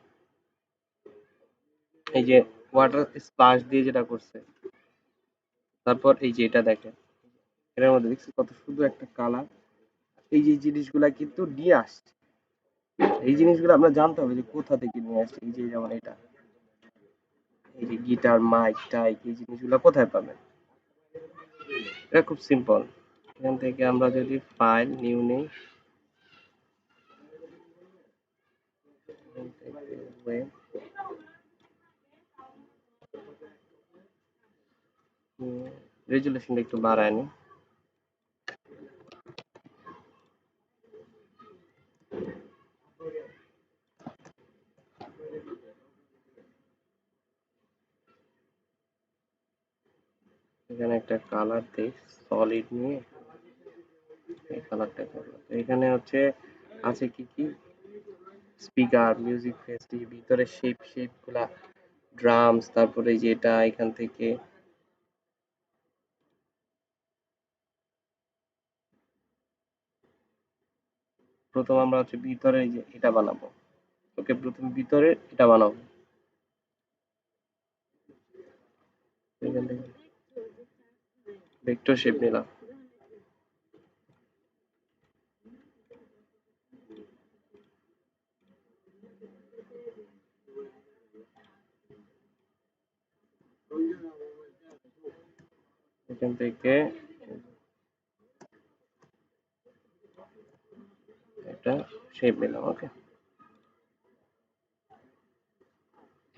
এই যে ওয়াটার স্প্লাশ দিয়ে যেটা করছে, তারপর এই যে এটা দেখেন, এটার মধ্যে দেখছি কত সুন্দর একটা কালার। এই যে জিনিসগুলা কিন্তু নিয়ে আসছে, এই জিনিসগুলো আমরা জানতে হবে যে কোথা থেকে নিয়ে আসছে। এই যে যেমন এটা, এই যে গিটার মাইক টাইক, এই জিনিসগুলো কোথায় পাবেন? এটা খুব সিম্পল। এখান থেকে আমরা যদি ফাইল নিউ নেই, এখান থেকে web, রেজুলেশনটা একটু বাড়ায় নি, এখানে একটা কালার দেই সলিড নিয়ে, এই কালারটা করবো। এখানে হচ্ছে আছে কি কি, স্পিকার, মিউজিক ফেস্টি, ভিতরে শেপ গুলা, ড্রামস, তারপরে এই যে এটা এখান থেকে প্রথম আমরা হচ্ছে ভিতরে এই যে এটা বানাবো। ওকে, প্রথম ভিতরে এটা বানাবো, এখান থেকে ভেক্টর শেপ নিলাম, এখান থেকে একটা শেপ নিলাম। ওকে,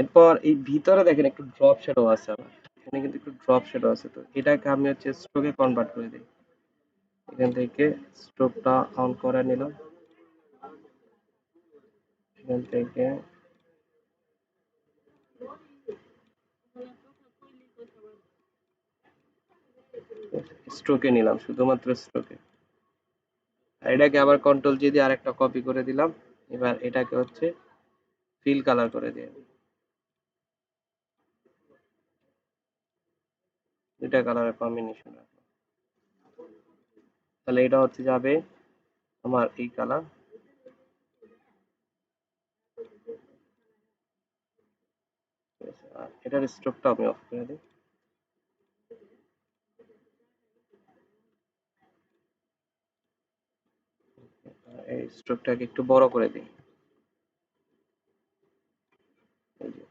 এরপর এই ভিতরে দেখেন একটু ড্রপ শ্যাডো আছে আমার, এখানে কিন্তু একটু ড্রপ শ্যাডো আছে, তো এটাকে আমি হচ্ছে স্ট্রোকে কনভার্ট করে দিই। এখান থেকে স্ট্রোকটা অন করে নিলাম, এখান থেকে স্ট্রোকে নিলাম, শুধুমাত্র স্ট্রোকে। এটাকে আবার কন্ট্রোল জি দিয়ে আরেকটা কপি করে দিলাম। এবার এটাকে হচ্ছে ফিল কালার করে দিয়ে দুইটা কালারের কম্বিনেশন, তাহলে এটা হচ্ছে যাবে আমার এই কালার। আর এটার স্ট্রোকটা আমি অফ করে দিই। এই স্ট্রোকটাকে একটু বড় করে দিই। এই যে,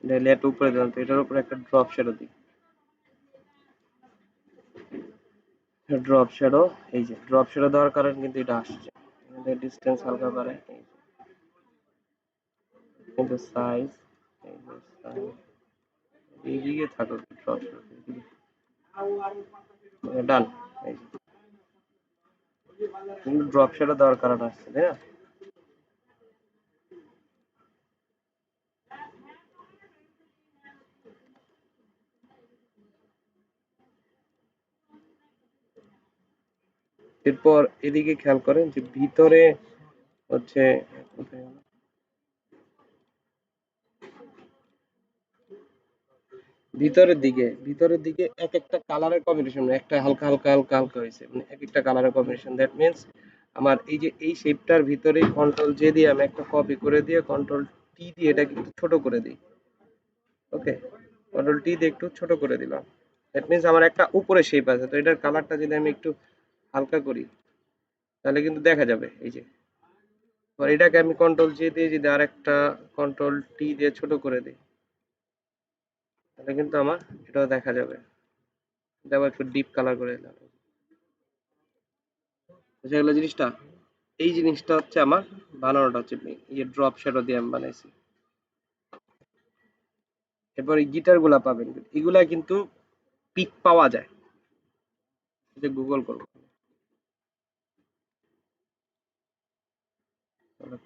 এটা লেয়ারটা উপরে দিলাম, তো এটার উপরে একটা ড্রপ শ্যাডো দিই। ড্রপ শ্যাডো, এই যে ড্রপ শ্যাডো দেওয়ার কারণে কিন্তু এটা আসছে। এখানে ডিসটেন্স হালকা করে, এই যে, কিন্তু সাইজ, এই যে সাইজ এইদিকে থাকুক ড্রপ শ্যাডো, ডান। এই যে কিন্তু ড্রপ শ্যাডো দেওয়ার কারণে আসছে, তাই না? এরপর এদিকে খেয়াল করেন যে ভিতরে হচ্ছে, কোথায় গেল? ভিতরের দিকে এক একটা কালারের কম্বিনেশন, একটা হালকা হালকা হালকা হালকা হয়েছে, মানে এক একটা কালারের কম্বিনেশন। দ্যাট মিনস আমার এই যে এই শেপটার ভিতরে কন্ট্রোল জে দিয়ে আমি একটা কপি করে দিয়ে কন্ট্রোল টি দিয়ে এটাকে একটু ছোট করে দিই। ওকে, কন্ট্রোল টি দিয়ে একটু ছোট করে দিলাম। দ্যাট মিনস আমার একটা উপরে শেপ আছে, তো এটার কালারটা যদি আমি একটু হালকা করি তাহলে কিন্তু দেখা যাবে। এই যে, এবার এটাকে আমি কন্ট্রোল জে দিয়ে যদি আরেকটা কন্ট্রোল টি দিয়ে ছোট করে দিই তাহলে কিন্তু আমার এটাও দেখা যাবে। এটা আবার একটু ডিপ কালার করে দিলাম, বুঝা গেল জিনিসটা? এই জিনিসটা হচ্ছে আমার বানানোটা হচ্ছে এই যে ড্রপ শ্যাডো দিয়ে আমি বানাইছি। এরপর এই গিটার গুলা পাবেন, এগুলা কিন্তু পিক পাওয়া যায়, যে গুগল করবো,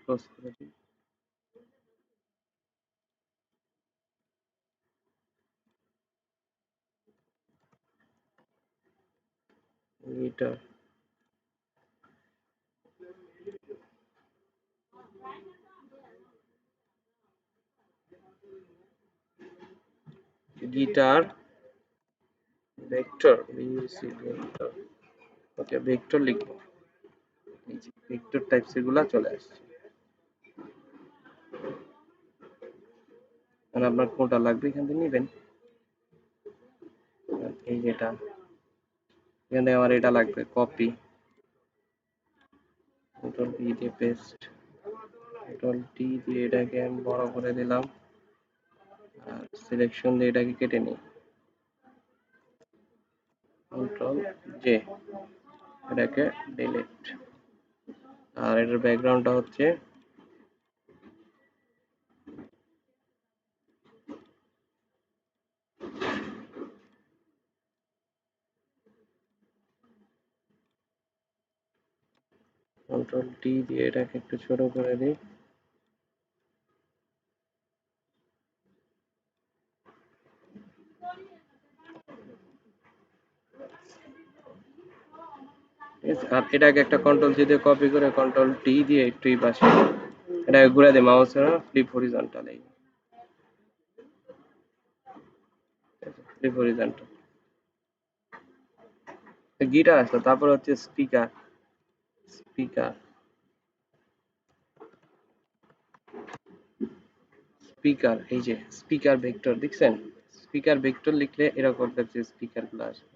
ক্লোজ করে দিই। Guitar, guitar vector, VC vector. Okay, vector লিখবো। এই যে ভেক্টর টাইপস এগুলা চলে আসছে। আর আপনার কোনটা লাগবে এখান থেকে নিবেন। এই যেটা, এখান থেকে আমার এটা লাগবে, কপি, কন্ট্রোল ভি দিয়ে পেস্ট, কন্ট্রোল টি দিয়ে এটাকে আমি বড় করে দিলাম, আর সিলেকশন দিয়ে এটাকে কেটে নিই, কন্ট্রোল জে, এটাকে ডিলিট। আর এটার ব্যাকগ্রাউন্ডটা হচ্ছে কন্ট্রোল টি দিয়ে এটাকে একটু ছোট করে দিই। এটাকে একটা কন্ট্রোল জি দিয়ে কপি করে কন্ট্রোল টি দিয়ে একটু এই পাশে এটাকে ঘুরে দিই মাউসের ফ্লিপ হরিজন্টাল, এই ফ্লিপ হরিজন্টাল গিটার আসলো। তারপর হচ্ছে স্পিকার, স্পিকার স্পিকার এই যে স্পিকার ভেক্টর দেখছেন, স্পিকার ভেক্টর লিখলে এরকম দেখছে স্পিকার গুলো আসবে।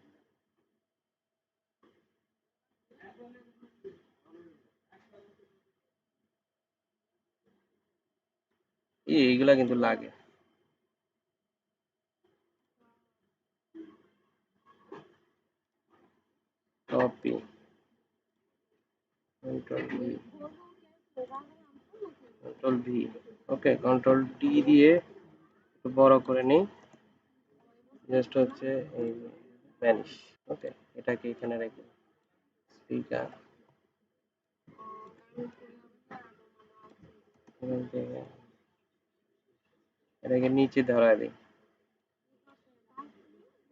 এইগুলা কিন্তু লাগে। Copy control V, control V, ওকে কন্ট্রোল টি দিয়ে একটু বড় করে নিই, জাস্ট হচ্ছে এই ভ্যানিশ। ওকে এটাকে এখানে রেখে স্পিকার এটাকে নিচে ধরা দিই,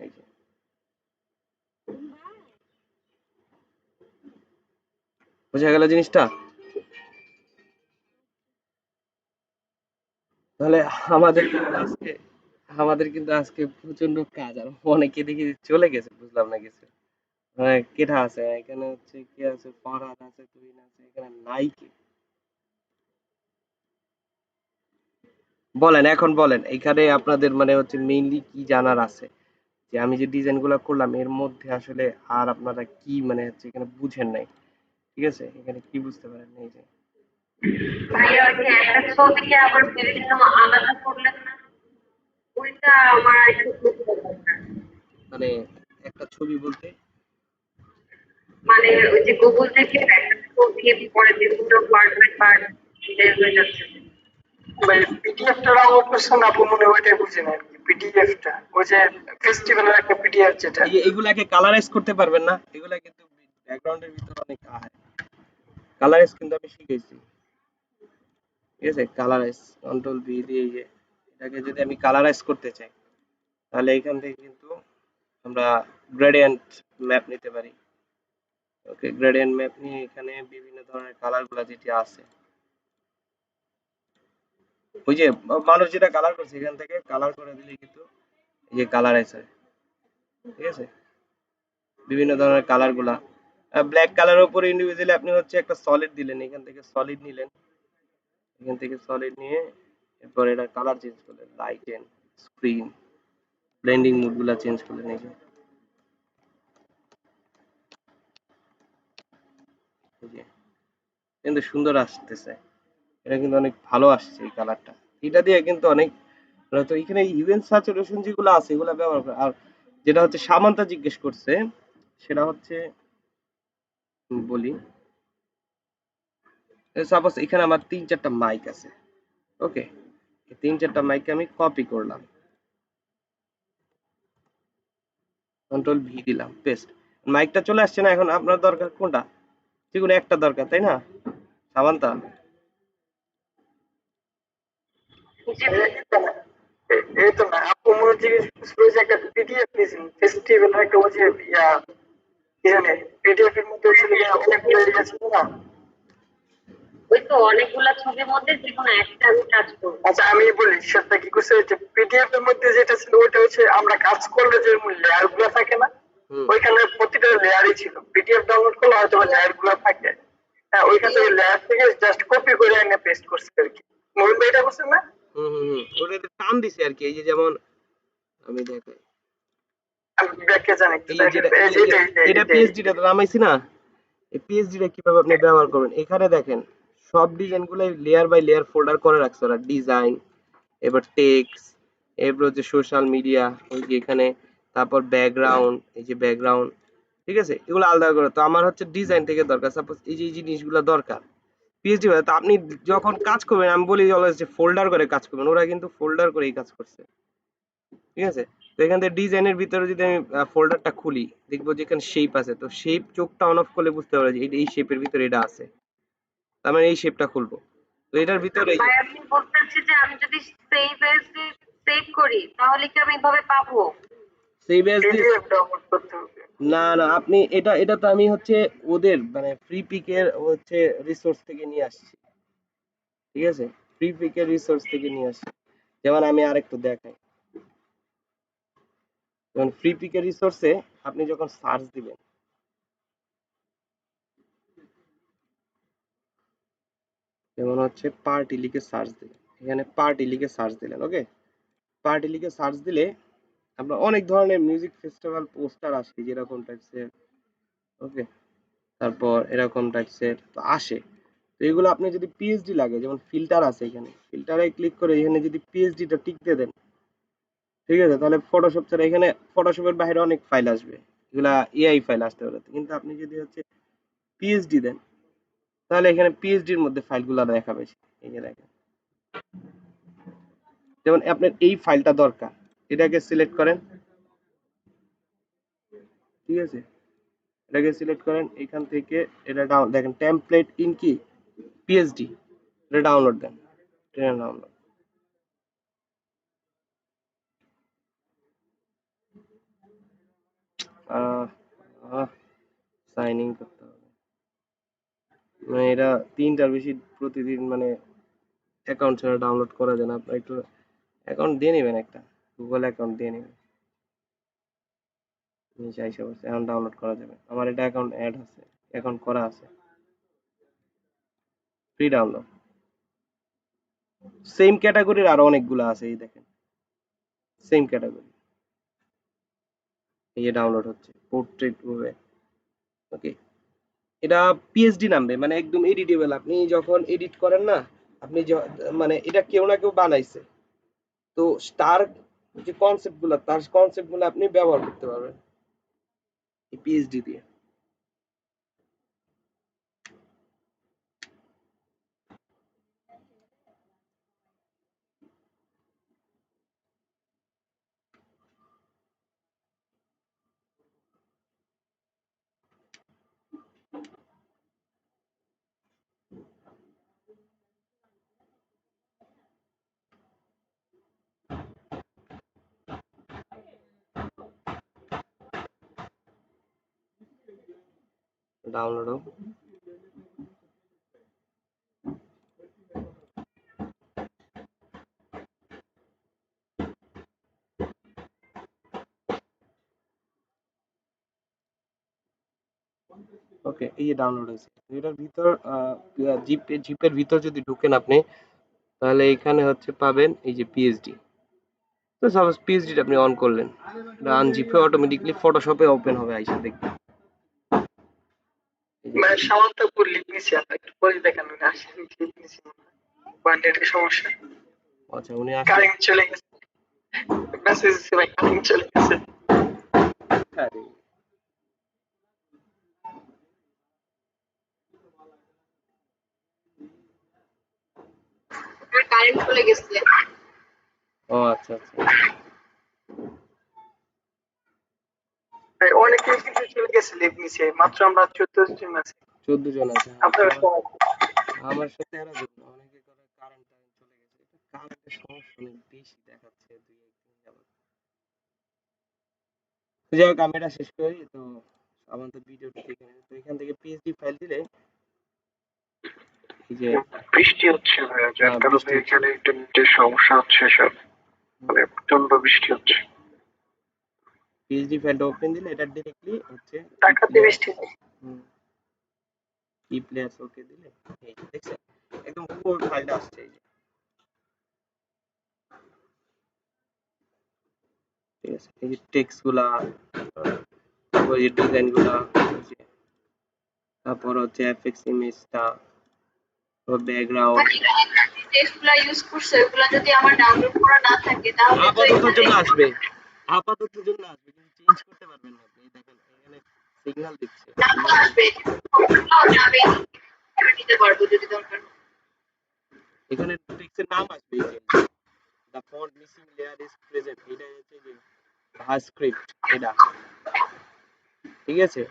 এই যে বোঝা গেল জিনিসটা। তাহলে আমাদের কিন্তু আজকে প্রচন্ড কাজ, আর অনেকে দেখি চলে গেছে, বুঝলাম না কিছু। কেঠা আছে এখানে, হচ্ছে কি আছে, ফরহাদ আছে, তুহিন আছে, এখানে নাই কে? বলেন এখন বলেন, এখানে আপনাদের মানে হচ্ছে মেইনলি কি জানার আছে, যে আমি যে ডিজাইন গুলো করলাম এর মধ্যে আসলে আর আপনারা কি মানে হচ্ছে এখানে বুঝেন নাই, ঠিক আছে, এখানে কি বুঝতে পারেন এই যে
ভাইয়া ওই যে একটা ছবিকে আবার বিভিন্ন আলাদা করলেন না, ওইটা আমার একটু বুঝতে দরকার।
মানে একটা ছবি বলতে
মানে ওই যে গুগল থেকে একটা ছবি পরে বিভিন্ন পার্ট বাই পার্ট বের হয়ে যাচ্ছে।
ভাই পিডিএফটা ডাউনলোড করছেন আপু, মনে হয় ওইটাই বুঝেন আর কি। পিডিএফটা ওই যে ফেস্টিভ্যালের একটা পিডিএফ যেটা।
এই যে এগুলাকে কালারাইজ করতে পারবেন না, এগুলা কিন্তু ব্যাকগ্রাউন্ডের ভিতরে অনেক আয়, কালারাইজ কিন্তু আমি শিখেছি, ঠিক আছে, কালারাইজ কন্ট্রোল ভি দিয়ে এই যে এটাকে যদি আমি কালারাইজ করতে চাই তাহলে এখান থেকে কিন্তু আমরা গ্রেডিয়েন্ট ম্যাপ নিতে পারি। ওকে গ্রেডিয়েন্ট ম্যাপ নিয়ে এখানে বিভিন্ন ধরনের কালার গুলা যেটি আছে, ওই যে মানুষ যেটা কালার করছে এখান থেকে কালার করে দিলে কিন্তু এই যে কালারাইজ হয়, ঠিক আছে, বিভিন্ন ধরনের কালার গুলা। ব্ল্যাক কালারের উপরে ইন্ডিভিজুয়ালি আপনি হচ্ছে একটা সলিড দিলেন, এখান থেকে সলিড নিলেন, এখান থেকে সলিড নিয়ে এরপর এটা কালার চেঞ্জ করলেন, লাইটেন, স্ক্রিন, ব্লেন্ডিং মোড গুলা চেঞ্জ করলেন, এই যে কিন্তু সুন্দর আসতেছে, এটা কিন্তু অনেক ভালো আসছে এই কালারটা, এটা দিয়ে কিন্তু অনেক তো এখানে ইভেন্ট স্যাচুরেশন যেগুলো আছে এগুলো ব্যবহার করে। আর যেটা হচ্ছে সামান্তা জিজ্ঞেস করছে সেটা হচ্ছে বলি, সাপোজ এখানে আমার ৩-৪টা মাইক আছে, ওকে, এই ৩-৪টা মাইককে আমি কপি করলাম, কন্ট্রোল ভি দিলাম, পেস্ট, মাইকটা চলে আসছে না। এখন আপনার দরকার কোনটা? যেকোনো একটা দরকার, তাই না সামান্তা?
যে
এই তো না আপু, মনে জিজ্ঞেস করছিল যে একটা পিডিএফ নিয়েছেন ফেস্টিভ্যালের একটা ওই যে এখানে পিডিএফ এর মধ্যে ছিল যে অনেকগুলো এরিয়া ছিল না।
ওই তো অনেকগুলা ছবির মধ্যে যে কোনো একটা আমি কাজ করবো।
আচ্ছা আমি বলি সেটা কি করছে, যে পিডিএফ এর মধ্যে যেটা ছিল ওইটা হচ্ছে আমরা কাজ করলে যে লেয়ার গুলো থাকে না,
হুম
ওইখানে প্রতিটা লেয়ারই ছিল। পিডিএফ ডাউনলোড করলে হয়তো লেয়ার গুলো থাকে, হ্যাঁ ওইখান থেকে লেয়ার থেকে জাস্ট কপি করে এনে পেস্ট করছে আর কি। মোহন ভাই এটা করছেন না?
হুম হুম হুম, ওটাতে টান দিছে আর কি, এই যে যেমন আমি দেখাই,
আমি ব্যাখ্যা জানি একটু
এই যে
দেখেন
যেটা
তো, এই যে
এটা পিএইচডিটা তো নামাইছি না, এই পিএইচডিটা কিভাবে আপনি ব্যবহার করবেন এখানে দেখেন, সব ডিজাইন গুলাই লেয়ার বাই লেয়ার ফোল্ডার করে রাখছে ওরা, ডিজাইন, এবার টেক্সট, এরপর হচ্ছে সোশ্যাল মিডিয়া, ওই যে এখানে, তারপর ব্যাকগ্রাউন্ড, এই যে ব্যাকগ্রাউন্ড, ঠিক আছে, এগুলো আলাদা করে। তো আমার হচ্ছে ডিজাইন থেকে দরকার, সাপোজ এই যে এই জিনিসগুলো দরকার পিএইচডি, তো আপনি যখন কাজ করবেন আমি বলি অলওয়েজ যে ফোল্ডার করে কাজ করবেন, ওরা কিন্তু ফোল্ডার করেই কাজ করছে, ঠিক আছে। তো এখান থেকে ডিজাইনের ভিতরে যদি আমি ফোল্ডারটা খুলি দেখবো যে এখানে শেপ আছে, তো শেপ চোখটা অন অফ করলে বুঝতে পারবে যে এই শেপের ভিতরে এটা আছে, তার মানে এই শেপটা খুলবো, তো এটার ভিতরে এই যে
ভাই আমি বলতেছি যে আমি যদি সেভ করি তাহলে কি আমি এভাবে পাবো?
সেই বেস দিয়ে
পিডিএফ ডাউনলোড করতে হবে।
না না আপনি এটা তো আমি হচ্ছে ওদের মানে ফ্রি পিকের হচ্ছে রিসোর্স থেকে নিয়ে আসছি, ঠিক আছে? ফ্রি পিকের রিসোর্স থেকে নিয়ে আসছি। যেমন আমি আরেকটু দেখাই, যেমন ফ্রি পিকের রিসোর্সে আপনি যখন সার্চ দিবেন, যেমন হচ্ছে পার্টি লিখে সার্চ দিলেন, এখানে পার্টি লিখে সার্চ দিলেন, ওকে? পার্টি লিখে সার্চ দিলে আপনার অনেক ধরনের মিউজিক ফেস্টিভ্যাল পোস্টার আসে যেরকম টাইপসের, ওকে? তারপর এরকম টাইপসের তো আসে। তো এগুলো আপনি যদি পিএইচডি লাগে, যেমন ফিল্টার আছে, এখানে ফিল্টারে ক্লিক করে এখানে যদি পিএইচডিটা টিক দিয়ে দেন, ঠিক আছে, তাহলে ফটোশপ ছাড়া এখানে ফটোশপের বাইরে অনেক ফাইল আসবে, এগুলা এআই ফাইল আসতে পারে। কিন্তু আপনি যদি হচ্ছে পিএইচডি দেন, তাহলে এখানে পিএইচডির মধ্যে ফাইলগুলো দেখাবে। এই যে দেখেন, যেমন আপনার এই ফাইলটা দরকার, এটাকে সিলেক্ট করেন, ঠিক আছে? এটাকে সিলেক্ট করেন, এখান থেকে এটা ডাউন দেখেন টেমপ্লেট ইন কি পিএইচডি, এটা ডাউনলোড দেন, ট্রেন ডাউনলোড। সাইন ইন করতে হবে, মানে এটা 3টার বেশি প্রতিদিন মানে অ্যাকাউন্ট ছাড়া ডাউনলোড করা যায় না। আপনার একটু অ্যাকাউন্ট দিয়ে নেবেন, একটা গুগল অ্যাকাউন্ট দিয়ে নেবেন, নিচে আইসা বসে এখন ডাউনলোড করা যাবে। আমার এটা অ্যাকাউন্ট অ্যাড আছে, অ্যাকাউন্ট করা আছে, ফ্রি ডাউনলোড। সেম ক্যাটাগরির আরো অনেকগুলো আছে, এই দেখেন সেম ক্যাটাগরি, এই যে ডাউনলোড হচ্ছে পোর্ট্রেট ভাবে, ওকে? এটা পিএইচডি নামবে, মানে একদম এডিটেবল। আপনি যখন এডিট করেন না, আপনি মানে এটা কেউ না কেউ বানাইছে, তো তার যে কনসেপ্ট গুলো, তার কনসেপ্ট গুলো আপনি ব্যবহার করতে পারবেন এই পিএইচডি দিয়ে। ডাউনলোড হোক। ওকে, এই যে ডাউনলোড হয়েছে। এটার ভিতর জিপের ভিতর যদি ঢুকেন আপনি, তাহলে এখানে হচ্ছে পাবেন এই যে পিএইচডি। তো সাপোজ পিএইচডি আপনি অন করলেন, এটা আনজিপে অটোমেটিকলি ফটোশপে ওপেন হবে, আইসা দেখবেন এই যে
মানে সামান্তপুর লিখ নিছি, আমরা একটু পরে দেখেন উনি আসেন লিখ নিছি, বান্ডেলের সমস্যা।
আচ্ছা উনি আসলে
কারেন্ট চলে গেছে, মেসেজ দিছে ভাই কারেন্ট চলে গেছে।
আরে,
কারেন্ট চলে গেছে।
ও আচ্ছা আচ্ছা,
ভাই অনেকেই কিন্তু চলে গেছে লিভ নিছে, মাত্র আমরা 14 জন আছি।
14 জন আছে।
আপনারা
আমার
সবাই
আমার সাথে 13 জন, অনেকে করে কারেন্ট চলে গেছে। এটা কারেন্টের সমস্যা অনেক বেশি দেখাচ্ছে 2-1 দিন যাবত। তো যাই হোক, আমি এটা শেষ করি। তো আমার তো ভিডিওটা দেখে নিন। তো এখান থেকে পিএইচডি ফাইল দিলে এই যে
বৃষ্টি হচ্ছে ভাইয়া, যার কারণে
বৃষ্টি হচ্ছে,
এখানে ইন্টারনেটের সমস্যা হচ্ছে সব, মানে প্রচন্ড বৃষ্টি হচ্ছে।
পিএইচডি ফাইলটা ওপেন দিলে এটা ডিরেক্টলি হচ্ছে ই
ঢাকাতে
প্লেয়ার,
বৃষ্টি হয়।
ই প্লেয়ার ওকে দিলে এই যে দেখছেন একদম ফুল ফাইলটা আসছে, এই যে ঠিক আছে। এই যে টেক্সট গুলা, তারপর এই যে ডিজাইন গুলা, এই যে তারপর হচ্ছে এফএক্স ইমেজটা, তারপর ব্যাকগ্রাউন্ড।
টেক্সটগুলো ইউজ করছে, ওগুলো যদি আমার ডাউনলোড করা না থাকে তাহলে তো
আপাততের
এখানে
জন্য আসবে, আপাততের জন্য আসবে, কিন্তু চেঞ্জ করতে পারবেন না আপনি। এই দেখেন এখানে সিগন্যাল দিচ্ছে,
নাম তো আসবে, যাবে নিতে পারবো যদি দরকার হয়।
এখানে টেক্সটের নাম আসবে, এই যে the font missing layer is present, এটা হচ্ছে যে ভাস্ক্রিপ্ট, এটা ঠিক আছে।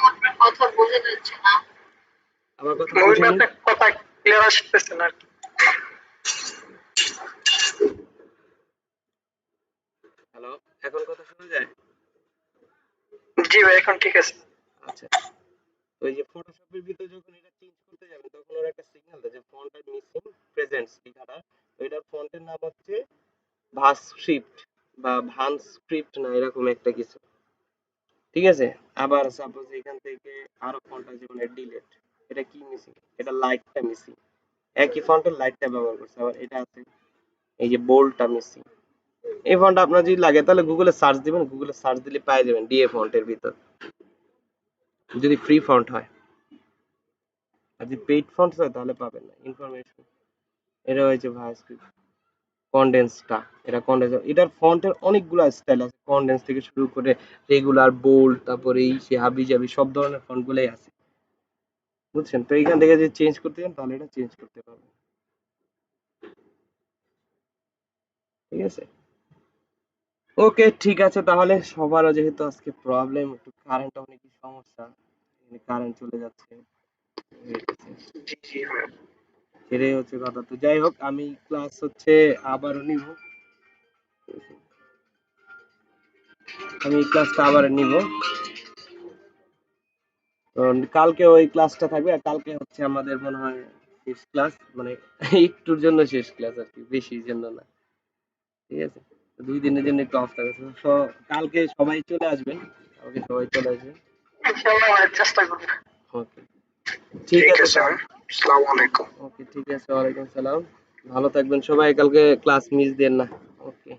আপনার কথা বোঝা যাচ্ছে না।
আমার কথা
মহিন
বুঝেনি?
আপনার কথা ক্লিয়ার আসতেছে না।
হ্যালো, এখন কথা শোনা যায়?
জি ভাই এখন ঠিক আছে।
আচ্ছা, ওই যে ফটোশপের ভিতরে যখন এটা চেঞ্জ করতে যাবেন তখন ওর একটা সিগন্যাল দেয় যে ফন্ট আর মিসিং প্রেজেন্টস লেখাটা। তো এটার ফন্টের নাম হচ্ছে ভাস স্ক্রিপ্ট বা ভান স্ক্রিপ্ট না এরকম একটা কিছু। ঠিক আছে? আবার সাপোজ এখান থেকে আরো ফন্ট আছে যেমন ডিলেট। এটা কি মিসিং? এটা লাইটটা মিসিং। একই ফন্টের লাইটটা ব্যবহার করছে। আবার এটা আছে এই যে বোল্ডটা মিসিং। এই ফন্ট আপনার যদি লাগে তাহলে গুগলে সার্চ দিবেন, গুগলে সার্চ দিলে পেয়ে যাবেন ডিএ ফন্টের ভিতর, যদি ফ্রি ফন্ট হয়। আর যদি পেইড ফন্ট হয় তাহলে পাবেন না ইনফরমেশন। এটা হয়েছে ভাইস কনডেন্সটা। এটা কনডেন্স, এটার ফন্টের অনেকগুলো স্টাইল আছে, কনডেন্স থেকে শুরু করে রেগুলার, বোল্ড, তারপরে এই সে হাবি জাবি সব ধরনের ফন্ট গুলাই আছে, বুঝছেন? তো এইখান থেকে যদি চেঞ্জ করতে চান তাহলে এটা চেঞ্জ করতে পারবেন। ঠিক আছে, ওকে ঠিক আছে। তাহলে সবারও যেহেতু আজকে প্রবলেম, একটু কারেন্ট অনেক সমস্যা, কারেন্ট চলে যাচ্ছে, হয়েছে,
জি জি ভাই।
সেটাই হচ্ছে কথা। তো যাই হোক, আমি ক্লাস হচ্ছে আবারও নিব, আমি ক্লাসটা আবার নিব। তো কালকে ওই ক্লাসটা থাকবে, আর কালকে হচ্ছে আমাদের মনে হয় শেষ ক্লাস, মানে একটুর জন্য শেষ ক্লাস আর কি, বেশির জন্য না। ঠিক আছে, তো 2 দিনের জন্য একটু অফ থাকবে। তো কালকে সবাই চলে আসবেন, কালকে সবাই চলে আসবেন।
ইনশাআল্লাহ ভাই চেষ্টা করব।
ওকে ঠিক
ঠিক
আছে
আছে ভাই।
তাহলে।
আসসালামু আলাইকুম।
ওকে ঠিক আছে, ওয়ালাইকুম সালাম। ভালো থাকবেন সবাই, কালকে ক্লাস মিস দেন না। ওকে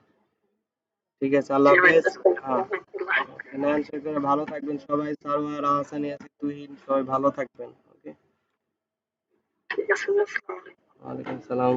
ঠিক আছে, আল্লাহ
জি ভাই।
হাফেজ।
আসসালামু
হ্যাঁ,
আলাইকুম।
ওকে, নেন শেখ করে ভালো থাকবেন সবাই, সারোয়ার, আহসানি আছে, তুহিন, সবাই ভালো থাকবেন। ওকে,
ঠিক আছে, আসসালামু আলাইকুম।
ওয়ালাইকুম সালাম।